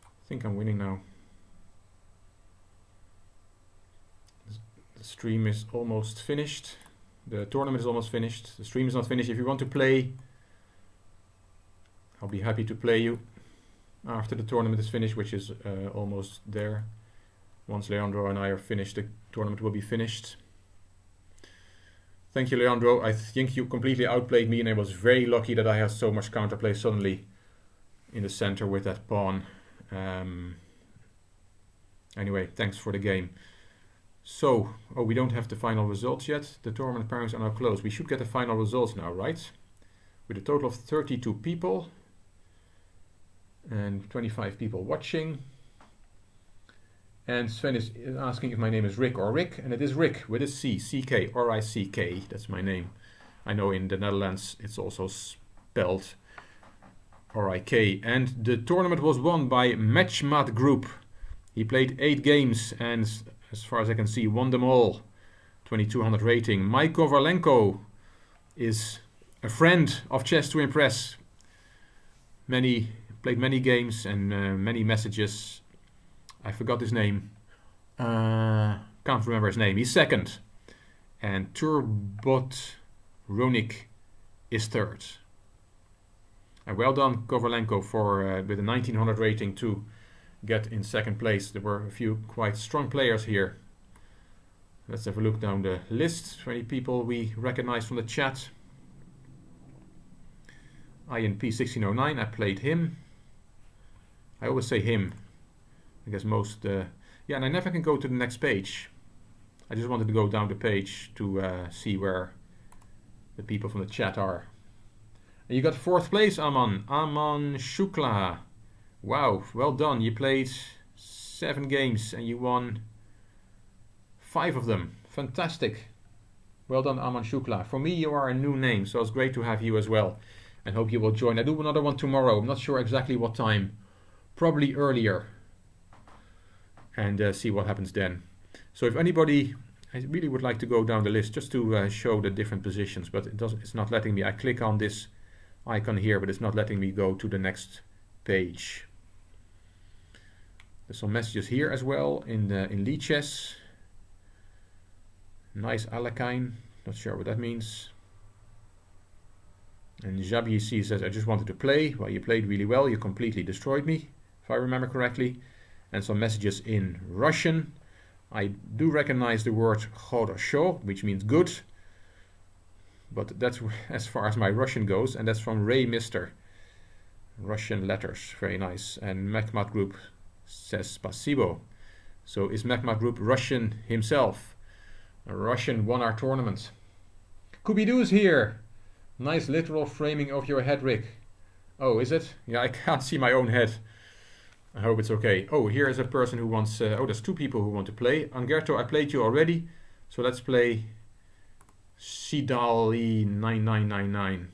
I think I'm winning now. The stream is almost finished. The tournament is almost finished. The stream is not finished. If you want to play, I'll be happy to play you after the tournament is finished, which is almost there. Once Leandro and I are finished, the tournament will be finished. Thank you, Leandro. I think you completely outplayed me, and I was very lucky that I had so much counterplay suddenly in the center with that pawn. Anyway, thanks for the game. So, oh, we don't have the final results yet. The tournament pairings are now closed. We should get the final results now, right? With a total of 32 people and 25 people watching. And Sven is asking if my name is Rick or Rick, and it is Rick with a C, C-K, R-I-C-K. That's my name. I know in the Netherlands it's also spelled R-I-K. And the tournament was won by Matchmat Group. He played 8 games and, as far as I can see, won them all. 2200 rating. Mike Kovalenko is a friend of Chess to Impress. Played many games and many messages. I forgot his name. Can't remember his name. He's second. And Turbot Ronik is third. And well done, Kovalenko, for with a 1900 rating to get in second place. There were a few quite strong players here. Let's have a look down the list. 20 people we recognize from the chat. INP1609, I played him. I always say him. I guess most... yeah, and I never can go to the next page. I just wanted to go down the page to see where the people from the chat are. And you got 4th place, Aman. Aman Shukla. Wow, well done. You played 7 games and you won 5 of them. Fantastic. Well done, Aman Shukla. For me, you are a new name, so it's great to have you as well. And hope you will join. I do another one tomorrow. I'm not sure exactly what time. Probably earlier. And see what happens then. So if anybody... I really would like to go down the list just to show the different positions, but it's not letting me. I click on this icon here, but it's not letting me go to the next page. There's some messages here as well in Lichess. Nice Alakine. Not sure what that means. And Jabic says, I just wanted to play. Well, you played really well. You completely destroyed me, if I remember correctly. And some messages in Russian. I do recognize the word хорошо, which means good. But that's as far as my Russian goes. And that's from Ray Mister. Russian letters. Very nice. And Mechmat Group says spasibo. So is Mechmat Group Russian himself? A Russian won our tournament. Kubidu's here. Nice literal framing of your head, Rick. Oh, is it? Yeah, I can't see my own head. I hope it's okay. Oh, here is a person who wants... oh, there's 2 people who want to play. Angerto, I played you already. So let's play Sidali 9999.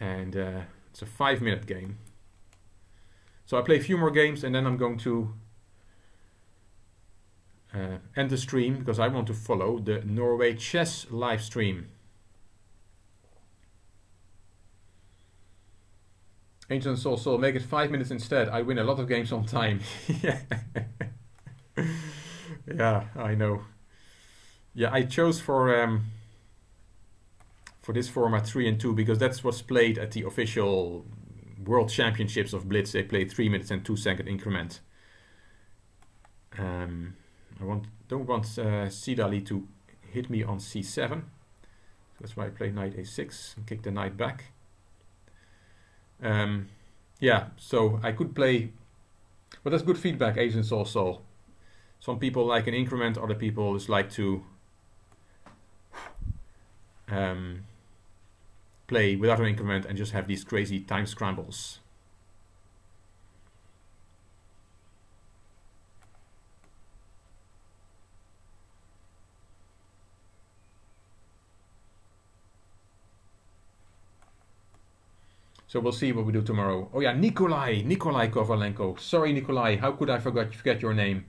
And it's a 5-minute game. So I play a few more games and then I'm going to end the stream because I want to follow the Norway Chess live stream. Ancient Soul, make it 5 minutes instead. I win a lot of games on time. Yeah, I know. Yeah, I chose for this format 3 and 2 because that's what's played at the official World Championships of Blitz. They play 3 minutes and 2-second increment. I don't want Sidali to hit me on c7. That's why I play knight a6 and kick the knight back. Yeah, so I could play, but that's good feedback, Asian Soul. Some people like an increment, other people just like to play without an increment and just have these crazy time scrambles. So we'll see what we do tomorrow. Oh yeah, Nikolai Kovalenko. Sorry, Nikolai, how could I forget your name?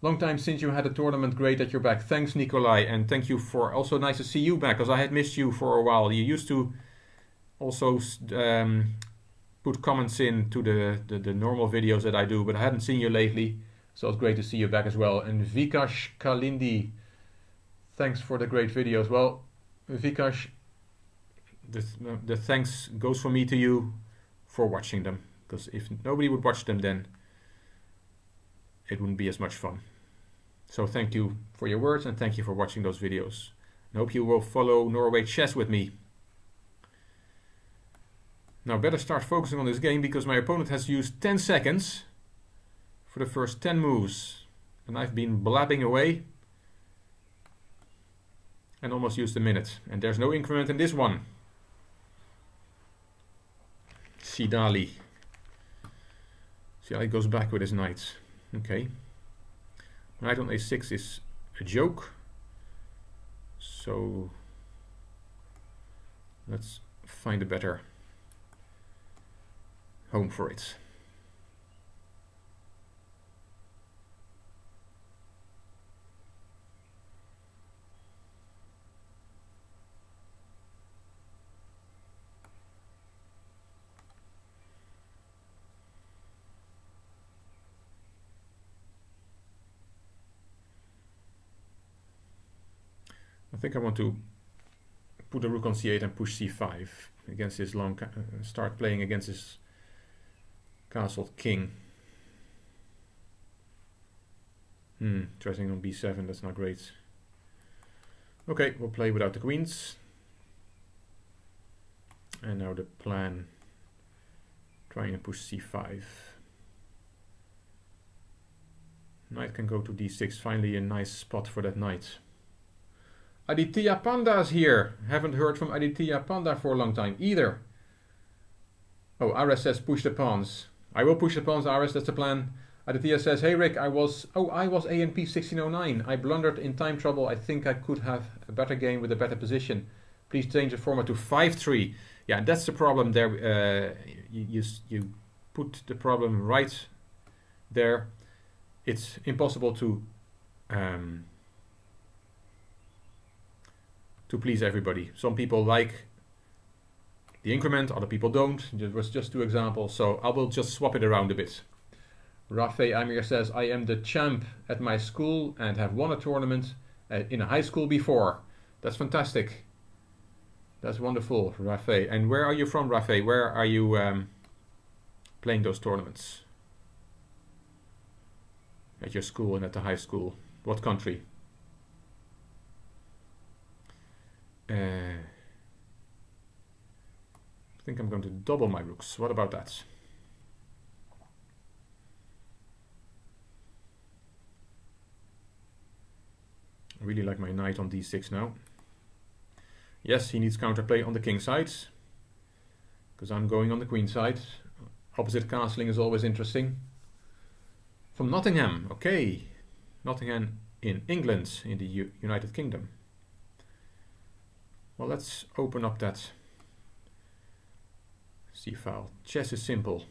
Long time since you had a tournament. Great that you're back. Thanks, Nikolai, and thank you for also nice to see you back, because I had missed you for a while. You used to also put comments in to the normal videos that I do, but I hadn't seen you lately, so it's great to see you back as well. And Vikash Kalindi, thanks for the great videos. Well, Vikash, the thanks goes from me to you for watching them, because if nobody would watch them, then it wouldn't be as much fun. So thank you for your words, and thank you for watching those videos. I hope you will follow Norway Chess with me. Now better start focusing on this game, because my opponent has used 10 seconds for the first 10 moves. And I've been blabbing away and almost used a minute. And there's no increment in this one. Sidali. See how he goes back with his knight. Okay. Knight on a6 is a joke. So let's find a better home for it. I think I want to put a rook on c8 and push c5 against his long, start playing against his castled king. Threatening on b7, that's not great. Okay, we'll play without the queens. And now the plan, trying to push c5. Knight can go to d6, finally a nice spot for that knight. Aditya Panda's here. Haven't heard from Aditya Panda for a long time either. Oh, Ares says push the pawns. I will push the pawns, Ares, that's the plan. Aditya says, hey Rick, I was ANP 1609. I blundered in time trouble. I think I could have a better game with a better position. Please change the format to 5-3. Yeah, that's the problem there. You put the problem right there. It's impossible to please everybody. Some people like the increment, other people don't. It was just 2 examples, so I will just swap it around a bit. Rafe Amir says, I am the champ at my school and have won a tournament in a high school before. That's fantastic. That's wonderful, Rafe. And where are you from, Rafe? Where are you playing those tournaments? At your school and at the high school. What country? I think I'm going to double my rooks. What about that? I really like my knight on d6 now. Yes, he needs counterplay on the king side, because I'm going on the queen side. Opposite castling is always interesting. From Nottingham, okay. Nottingham in England, in the United Kingdom. Well, let's open up that c-file. Chess is simple.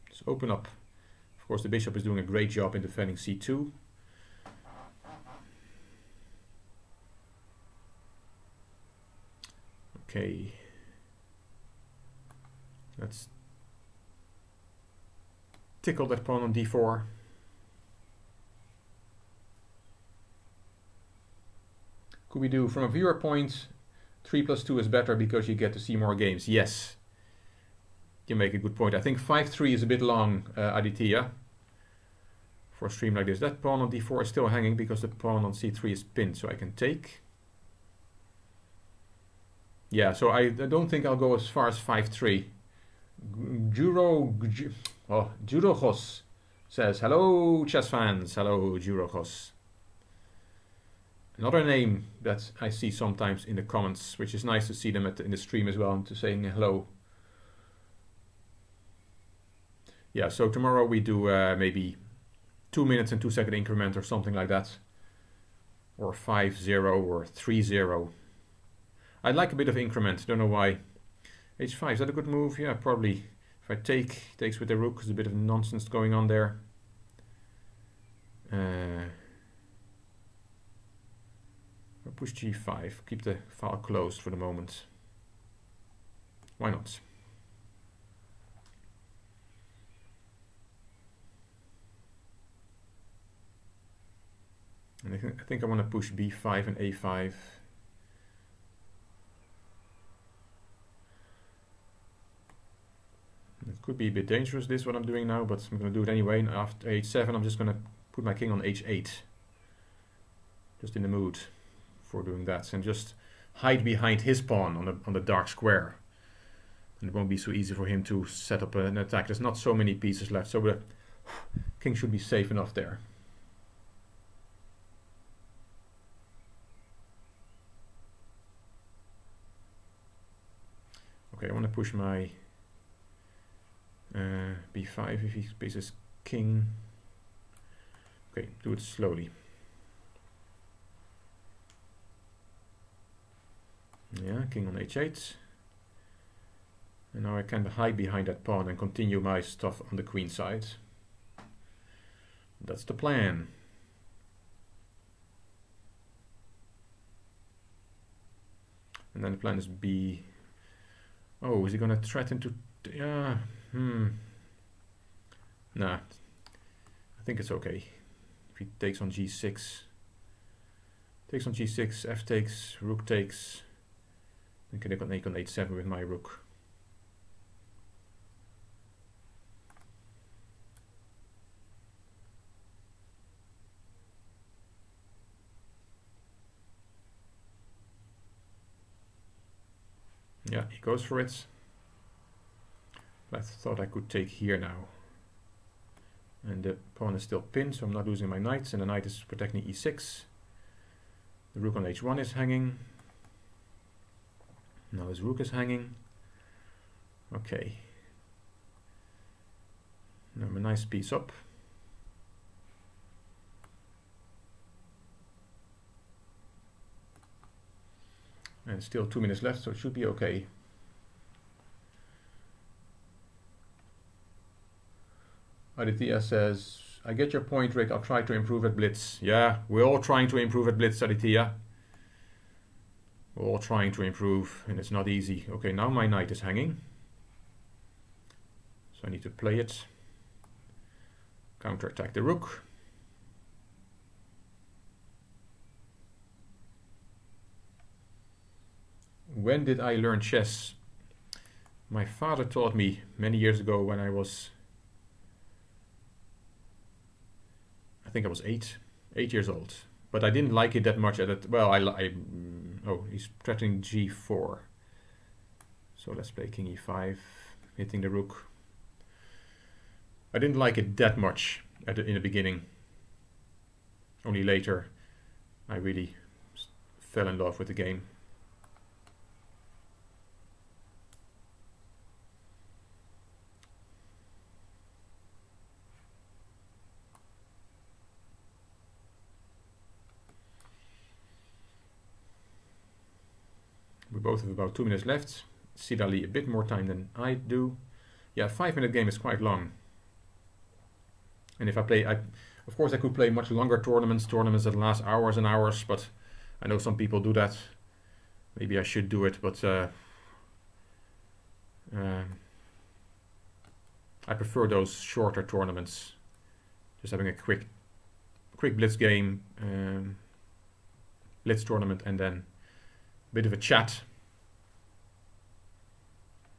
Just open up. Of course, the bishop is doing a great job in defending c2. Okay. Let's tickle that pawn on d4. Could we do, from a viewer point, 3+2 is better because you get to see more games? Yes. You make a good point. I think 5-3 is a bit long, Aditya, for a stream like this. That pawn on d4 is still hanging because the pawn on c3 is pinned, so I can take. Yeah, so I don't think I'll go as far as 5-3. Jurojos says, hello chess fans. Hello Jurojos. Another name that I see sometimes in the comments, which is nice to see them in the stream as well, and to saying hello. Yeah, so tomorrow we do maybe 2 minutes and 2 second increment or something like that. Or 5-0 or 3-0. I like a bit of increment, don't know why. h5, is that a good move? Yeah, probably. If I takes with the rook, there's a bit of nonsense going on there. I'll push g5, keep the file closed for the moment. Why not? And I think I want to push b5 and a5. It could be a bit dangerous, this what I'm doing now, but I'm going to do it anyway. And after h7, I'm just going to put my king on h8. Just in the mood for doing that, and just hide behind his pawn on the dark square. And it won't be so easy for him to set up an attack. There's not so many pieces left, so the king should be safe enough there. Okay, I want to push my b5 if he plays king. Okay, do it slowly. Yeah, king on h8. And now I can hide behind that pawn and continue my stuff on the queen side. That's the plan. And then the plan is b. Oh, is he going to threaten to... Yeah, Nah, I think it's okay. If he takes on g6. Takes on g6, f takes, rook takes. Then can I take on h7 with my rook. Yeah, he goes for it. But I thought I could take here now. And the pawn is still pinned, so I'm not losing my knights, and the knight is protecting e6. The rook on h1 is hanging. Now his rook is hanging. Okay. Now I'm a nice piece up. And still 2 minutes left, so it should be okay. Aditya says, I get your point, Rick. I'll try to improve at Blitz. Yeah, we're all trying to improve at Blitz, Aditya. We're all trying to improve, and it's not easy. Okay, now my knight is hanging. So I need to play it. Counterattack the rook. When did I learn chess? My father taught me many years ago when I was... I think I was 8 years old. But I didn't like it that much at it. Well, oh, he's threatening g4. So let's play king e5, hitting the rook. I didn't like it that much in the beginning. Only later I really fell in love with the game. We both have about 2 minutes left. Sidali a bit more time than I do. Yeah, a 5-minute game is quite long. And if I play, of course I could play much longer tournaments that last hours and hours, but I know some people do that. Maybe I should do it, but I prefer those shorter tournaments. Just having a quick Blitz game, Blitz tournament, and then a bit of a chat.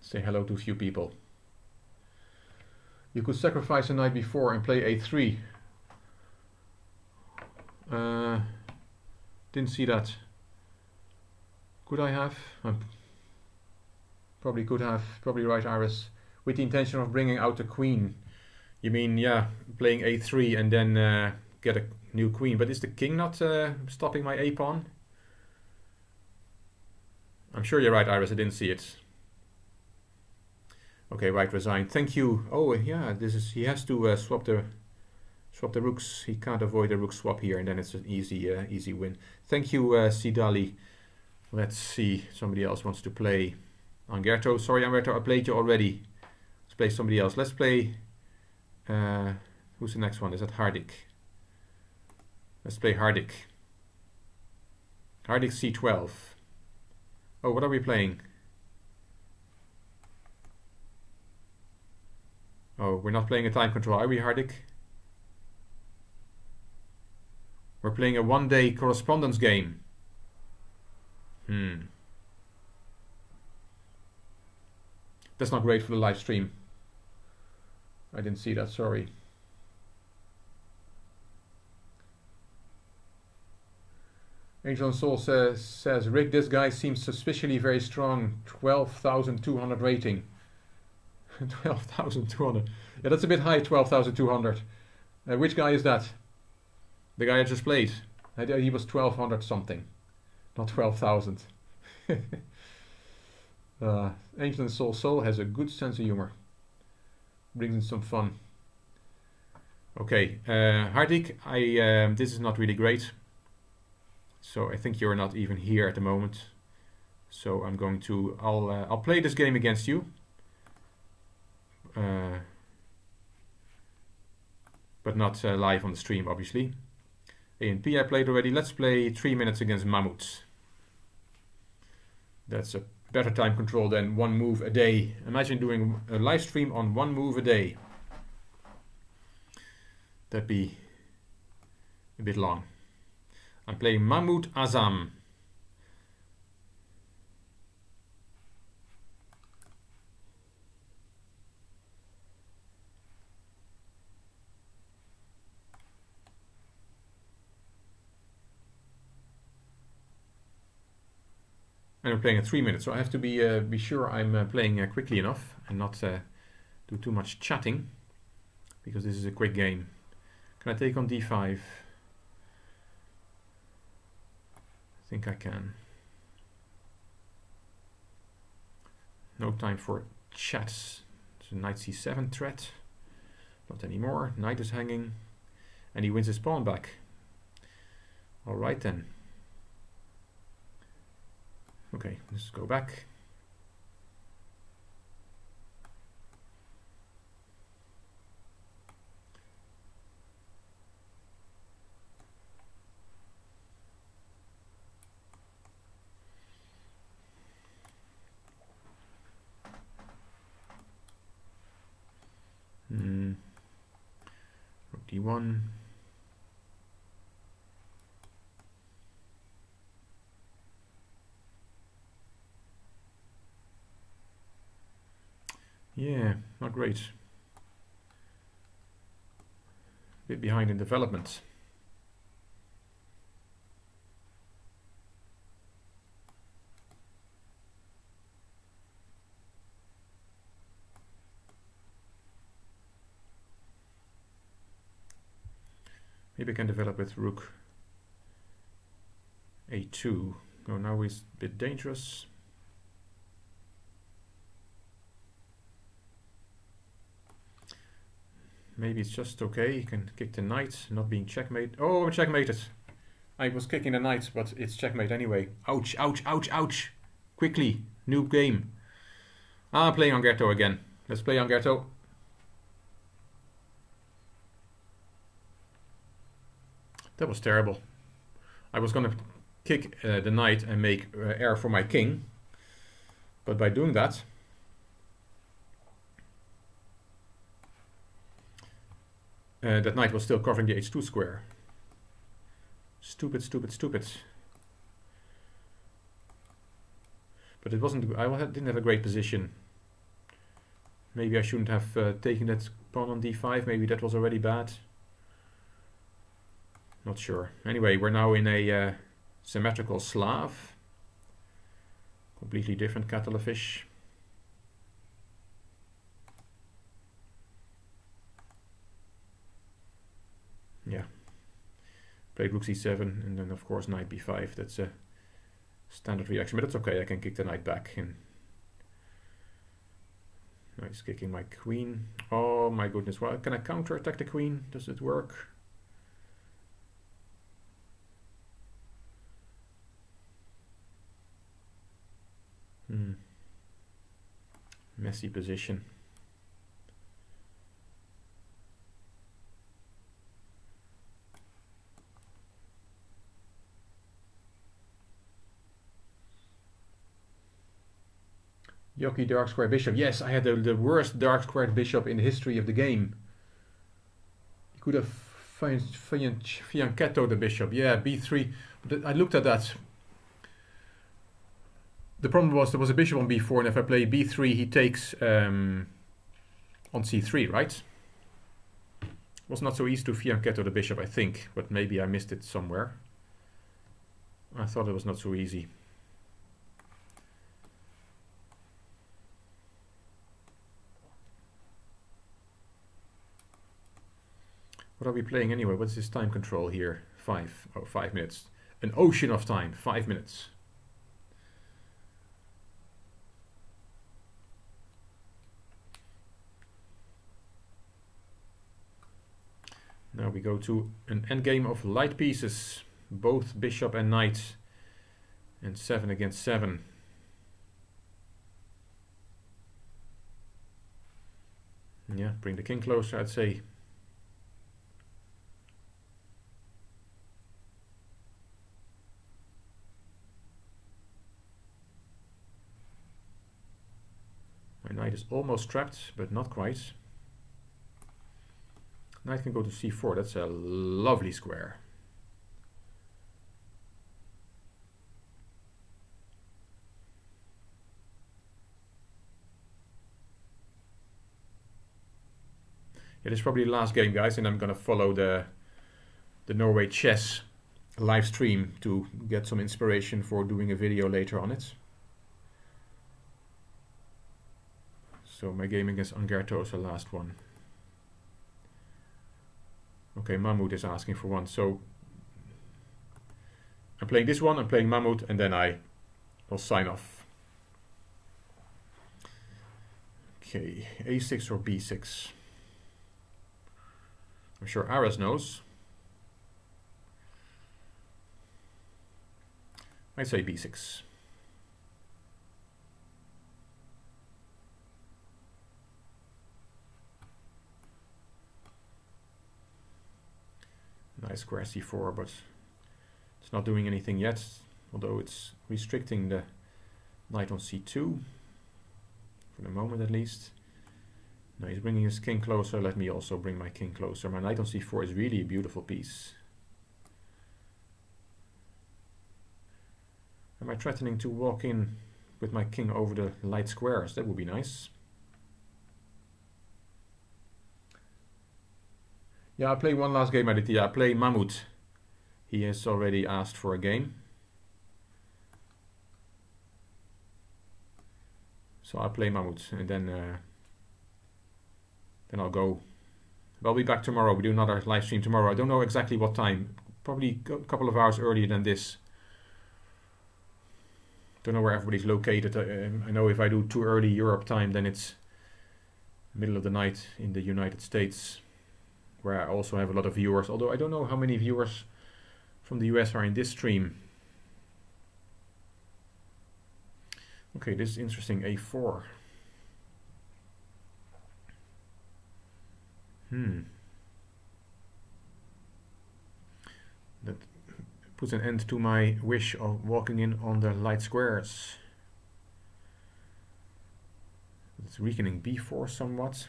Say hello to a few people. You could sacrifice a knight before and play a3. Didn't see that. Could I have? Probably could have. Probably right, Iris. With the intention of bringing out the queen. You mean, yeah, playing a3 and then get a new queen. But is the king not stopping my a pawn? I'm sure you're right, Iris. I didn't see it. Okay, right, resign. Thank you. Oh, yeah, this is. He has to swap the rooks. He can't avoid a rook swap here, and then it's an easy win. Thank you, Sidali. Let's see. Somebody else wants to play. Angerto, sorry Angerto, I played you already. Let's play somebody else. Let's play, who's the next one? Is that Hardik? Let's play Hardik. Hardik C12. Oh, what are we playing? Oh, we're not playing a time control, are we, Hardik? We're playing a one-day correspondence game. That's not great for the live stream. I didn't see that, sorry. Angel and Soul says, Rick, this guy seems suspiciously very strong. 12,200 rating. 12,200. Yeah, that's a bit high, 12,200. Which guy is that? The guy I just played. He was 1,200 something. Not 12,000. Angel and Soul has a good sense of humor. Brings in some fun. Okay, Hardik, this is not really great. So I think you're not even here at the moment. So I'm going to, I'll play this game against you. But not live on the stream, obviously. A&P I played already. Let's play 3 minutes against Mammoet. That's a better time control than one move a day. Imagine doing a live stream on one move a day. That'd be a bit long. I'm playing Mahmoud Azam. And I'm playing at 3 minutes, so I have to be sure I'm playing quickly enough and not do too much chatting, because this is a quick game. Can I take on d5? I think I can. No time for chats. It's a knight c7 threat. Not anymore. Knight is hanging. And he wins his pawn back. Alright then. Okay, let's go back. Rook d1. Yeah, not great. A bit behind in development. Maybe I can develop with rook a2. Oh, now he's a bit dangerous. Maybe it's just okay. You can kick the knight, not being checkmate. Oh, I'm checkmated. I was kicking the knight, but it's checkmate anyway. Ouch, ouch, ouch, ouch. Quickly, new game. I'm playing Angerto again. Let's play Angerto. That was terrible. I was going to kick the knight and make air for my king. But by doing that, that knight was still covering the h2 square. Stupid, stupid, stupid. But it wasn't. Didn't have a great position. Maybe I shouldn't have taken that pawn on d5. Maybe that was already bad. Not sure. Anyway, we're now in a symmetrical Slav. Completely different kettle of fish. Yeah. Played rook c7 and then of course knight b5. That's a standard reaction, but that's okay. I can kick the knight back. And now he's kicking my queen. Oh my goodness. Well, can I counterattack the queen? Does it work? Messy position. Yoki dark square bishop. Yes, I had the worst dark squared bishop in the history of the game. You could have fianchetto the bishop. Yeah, b3. But I looked at that. The problem was there was a bishop on b4, and if I play b3, he takes on c3, right? It was not so easy to fianchetto the bishop, I think, but maybe I missed it somewhere. I thought it was not so easy. What are we playing anyway? What's this time control here? 5 minutes. An ocean of time, 5 minutes. Now we go to an endgame of light pieces, both bishop and knight, and 7 against 7. Yeah, bring the king closer, I'd say. My knight is almost trapped, but not quite. Knight can go to c4, that's a lovely square. Yeah, this is probably the last game, guys, and I'm gonna follow the Norway chess live stream to get some inspiration for doing a video later on it. So my game against Angerto is the last one. Okay, Mahmoud is asking for one, so I'm playing this one, I'm playing Mahmoud, and then I will sign off. Okay, a6 or b6. I'm sure Aras knows. I'd say b6. Nice square c4, but it's not doing anything yet, although it's restricting the knight on c2, for the moment at least. Now he's bringing his king closer, let me also bring my king closer. My knight on c4 is really a beautiful piece. Am I threatening to walk in with my king over the light squares? That would be nice. Yeah, I'll play one last game, Aditya. I'll play Mahmoud. He has already asked for a game. So I'll play Mahmoud, and then I'll go. I'll be back tomorrow. We do another live stream tomorrow. I don't know exactly what time. Probably a couple of hours earlier than this. Don't know where everybody's located. I know if I do too early Europe time, then it's middle of the night in the United States, where I also have a lot of viewers, although I don't know how many viewers from the US are in this stream. Okay, this is interesting, a4. That puts an end to my wish of walking in on the light squares. It's weakening b4 somewhat.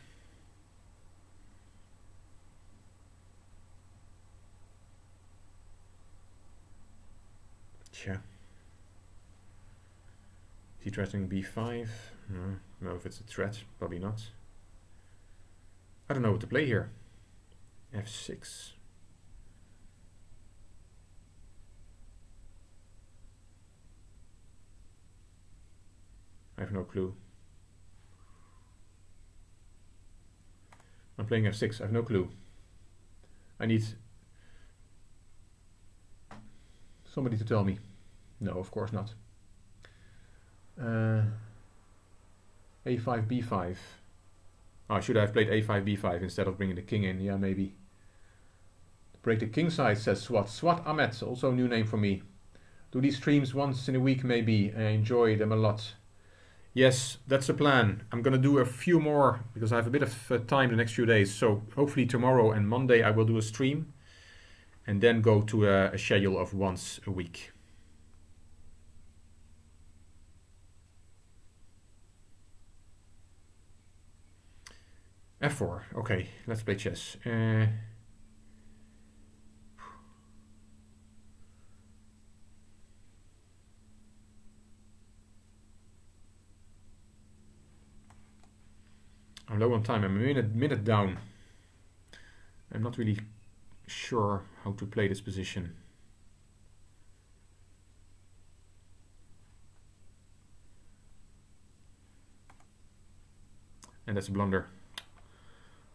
Yeah. Is he threatening b5? No, if it's a threat, probably not. I don't know what to play here. f6. I have no clue. I'm playing f6, I have no clue. I need somebody to tell me. No, of course not. a5, b5. Oh, should I have played a5, b5 instead of bringing the king in? Yeah, maybe. Break the king side, says Swat. Swat Ahmed, also a new name for me. Do these streams once in a week maybe. I enjoy them a lot. Yes, that's the plan. I'm gonna do a few more because I have a bit of time the next few days. So hopefully tomorrow and Monday I will do a stream and then go to a schedule of once a week. F4, okay, let's play chess. I'm low on time, I'm a minute down. I'm not really sure how to play this position. And that's a blunder.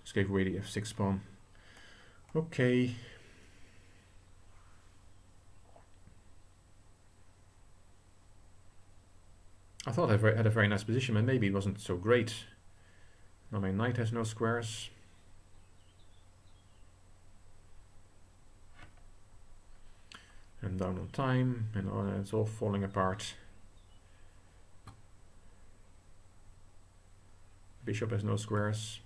Just gave away the f6 pawn. Okay. I thought I had a very nice position, but maybe it wasn't so great. Now my knight has no squares. And down on time, and it's all falling apart. Bishop has no squares.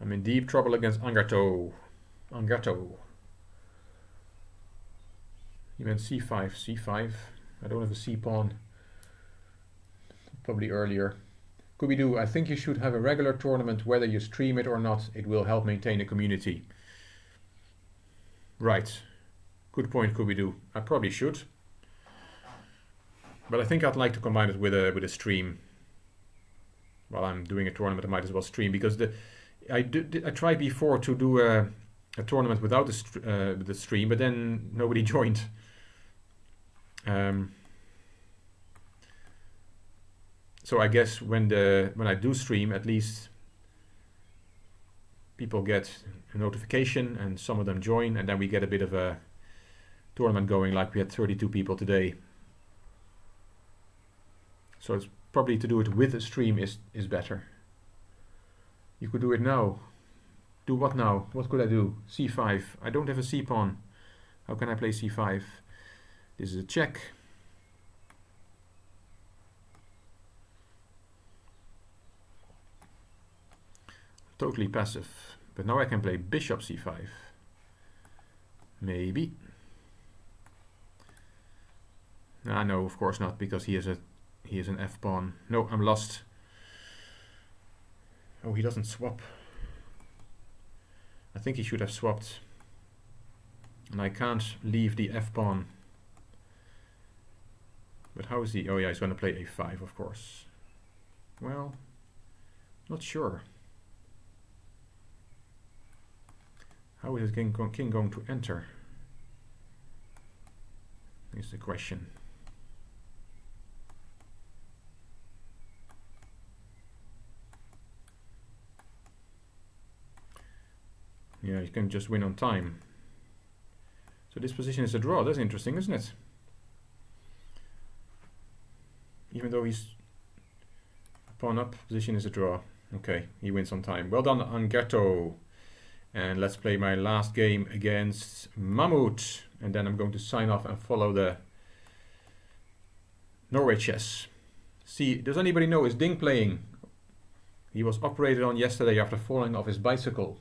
I'm in deep trouble against Angato. He went c5, c5. I don't have a c-pawn. Probably earlier. Kubidu, I think you should have a regular tournament whether you stream it or not. It will help maintain a community. Right. Good point, Kubidu. I probably should. But I think I'd like to combine it with a stream. While I'm doing a tournament, I might as well stream because I tried before to do a tournament without the stream, but then nobody joined. So I guess when I do stream, at least people get a notification and some of them join, and then we get a bit of a tournament going, like we had 32 people today. So it's probably to do it with a stream is better. You could do it now. Do what now? What could I do? c5. I don't have a c-pawn. How can I play c5? This is a check. Totally passive. But now I can play bishop c5. Maybe. Ah, no, of course not, because he is an f-pawn. No, I'm lost. Oh, he doesn't swap. I think he should have swapped. And I can't leave the f-pawn. But how is he? Oh yeah, he's going to play a5, of course. Well, not sure. How is king going to enter? Is the question. Yeah, you can just win on time. So this position is a draw. That's interesting, isn't it? Even though he's pawn up, position is a draw. Okay, he wins on time. Well done, Angato. And let's play my last game against Mammoth. And then I'm going to sign off and follow the Norway chess. See, does anybody know, is Ding playing? He was operated on yesterday after falling off his bicycle.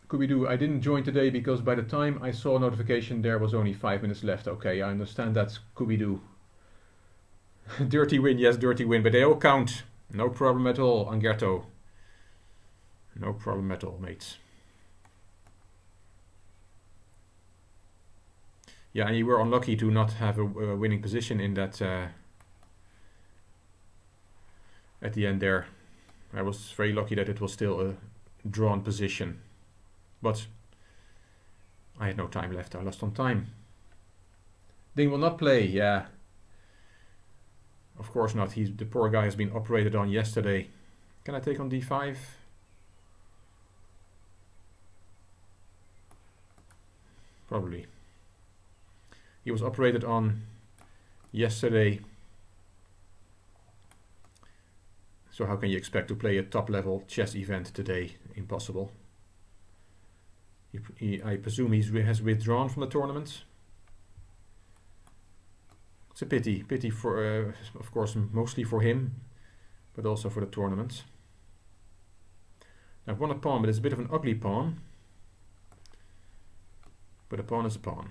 Kubidu, I didn't join today because by the time I saw a notification there was only 5 minutes left. Okay, I understand that's Kubidu. Dirty win, yes, dirty win, but they all count. No problem at all, Angerto. No problem at all, mates. Yeah, and you were unlucky to not have a winning position in that at the end there. I was very lucky that it was still a drawn position. But I had no time left. I lost on time. Ding will not play. Yeah. Of course not. The poor guy has been operated on yesterday. Can I take on d5? Probably. He was operated on yesterday. So how can you expect to play a top-level chess event today? Impossible. I presume he has withdrawn from the tournament. It's a pity. Pity for, of course, mostly for him, but also for the tournament. I've won a pawn, but it's a bit of an ugly pawn. But a pawn is a pawn.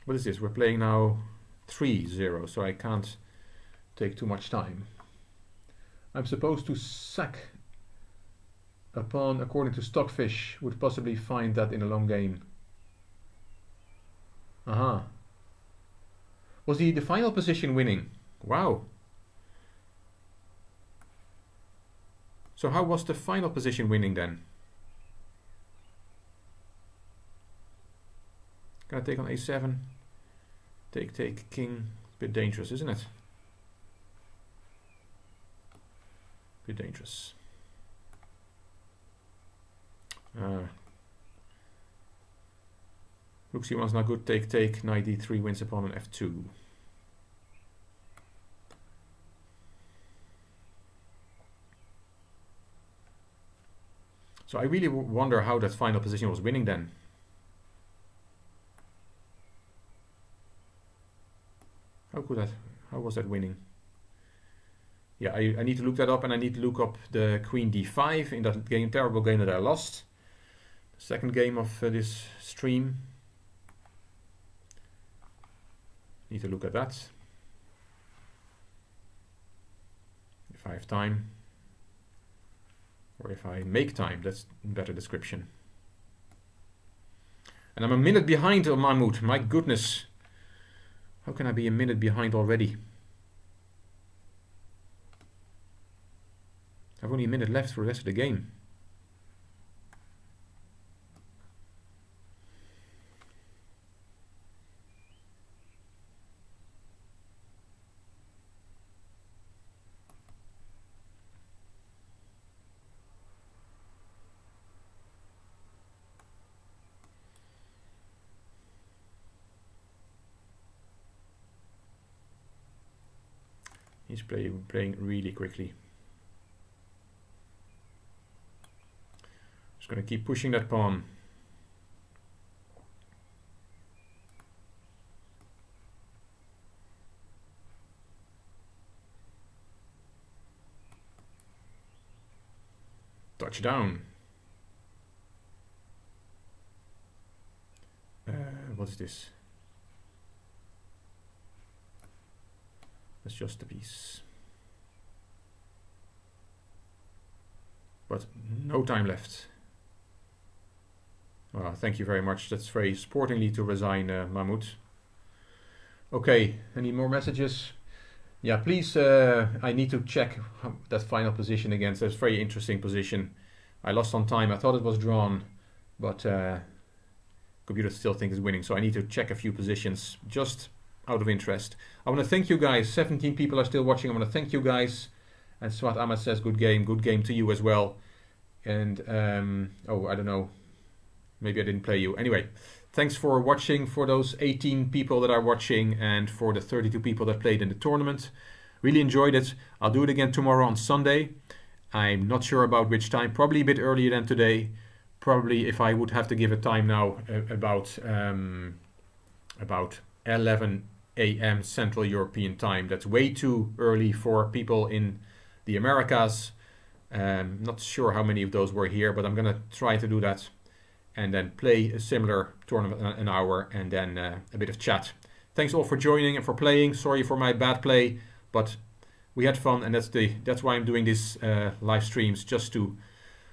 What is this? We're playing now 3-0, so I can't take too much time. I'm supposed to sack a pawn according to Stockfish. Would possibly find that in a long game. Aha. Was the final position winning? Wow. So how was the final position winning then? Can I take on a7? Take, king. Bit dangerous, isn't it? Bit dangerous. Rook c1 is not good. Take. Knight d3 wins upon an f2. So I really wonder how that final position was winning then. How was that winning? Yeah, I need to look that up, and I need to look up the queen d5 in that game, terrible game that I lost. The second game of this stream. Need to look at that. If I have time. Or if I make time, that's a better description. And I'm a minute behind on Mahmoud, my goodness. How can I be a minute behind already? I've only a minute left for the rest of the game. He's playing really quickly. Just going to keep pushing that pawn. Touchdown. What is this? That's just a piece. But no time left. Thank you very much. That's very sportingly to resign, Mahmoud. Okay, any more messages? Yeah, please, I need to check that final position again. That's a very interesting position. I lost on time. I thought it was drawn, but computer still thinks it's winning. So I need to check a few positions just out of interest. I want to thank you guys. 17 people are still watching. I want to thank you guys. And Swat Ahmed says good game to you as well. And oh, I don't know, maybe I didn't play you. Anyway, thanks for watching, for those 18 people that are watching, and for the 32 people that played in the tournament. Really enjoyed it. I'll do it again tomorrow on Sunday. I'm not sure about which time, probably a bit earlier than today. Probably, if I would have to give a time now, about 11 a.m. Central European time. That's way too early for people in the Americas. Not sure how many of those were here, but I'm gonna try to do that and then play a similar tournament an hour, and then a bit of chat. Thanks all for joining and for playing. Sorry for my bad play, but we had fun, and that's why I'm doing these live streams, just to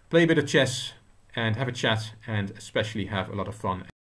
play a bit of chess and have a chat, and especially have a lot of fun.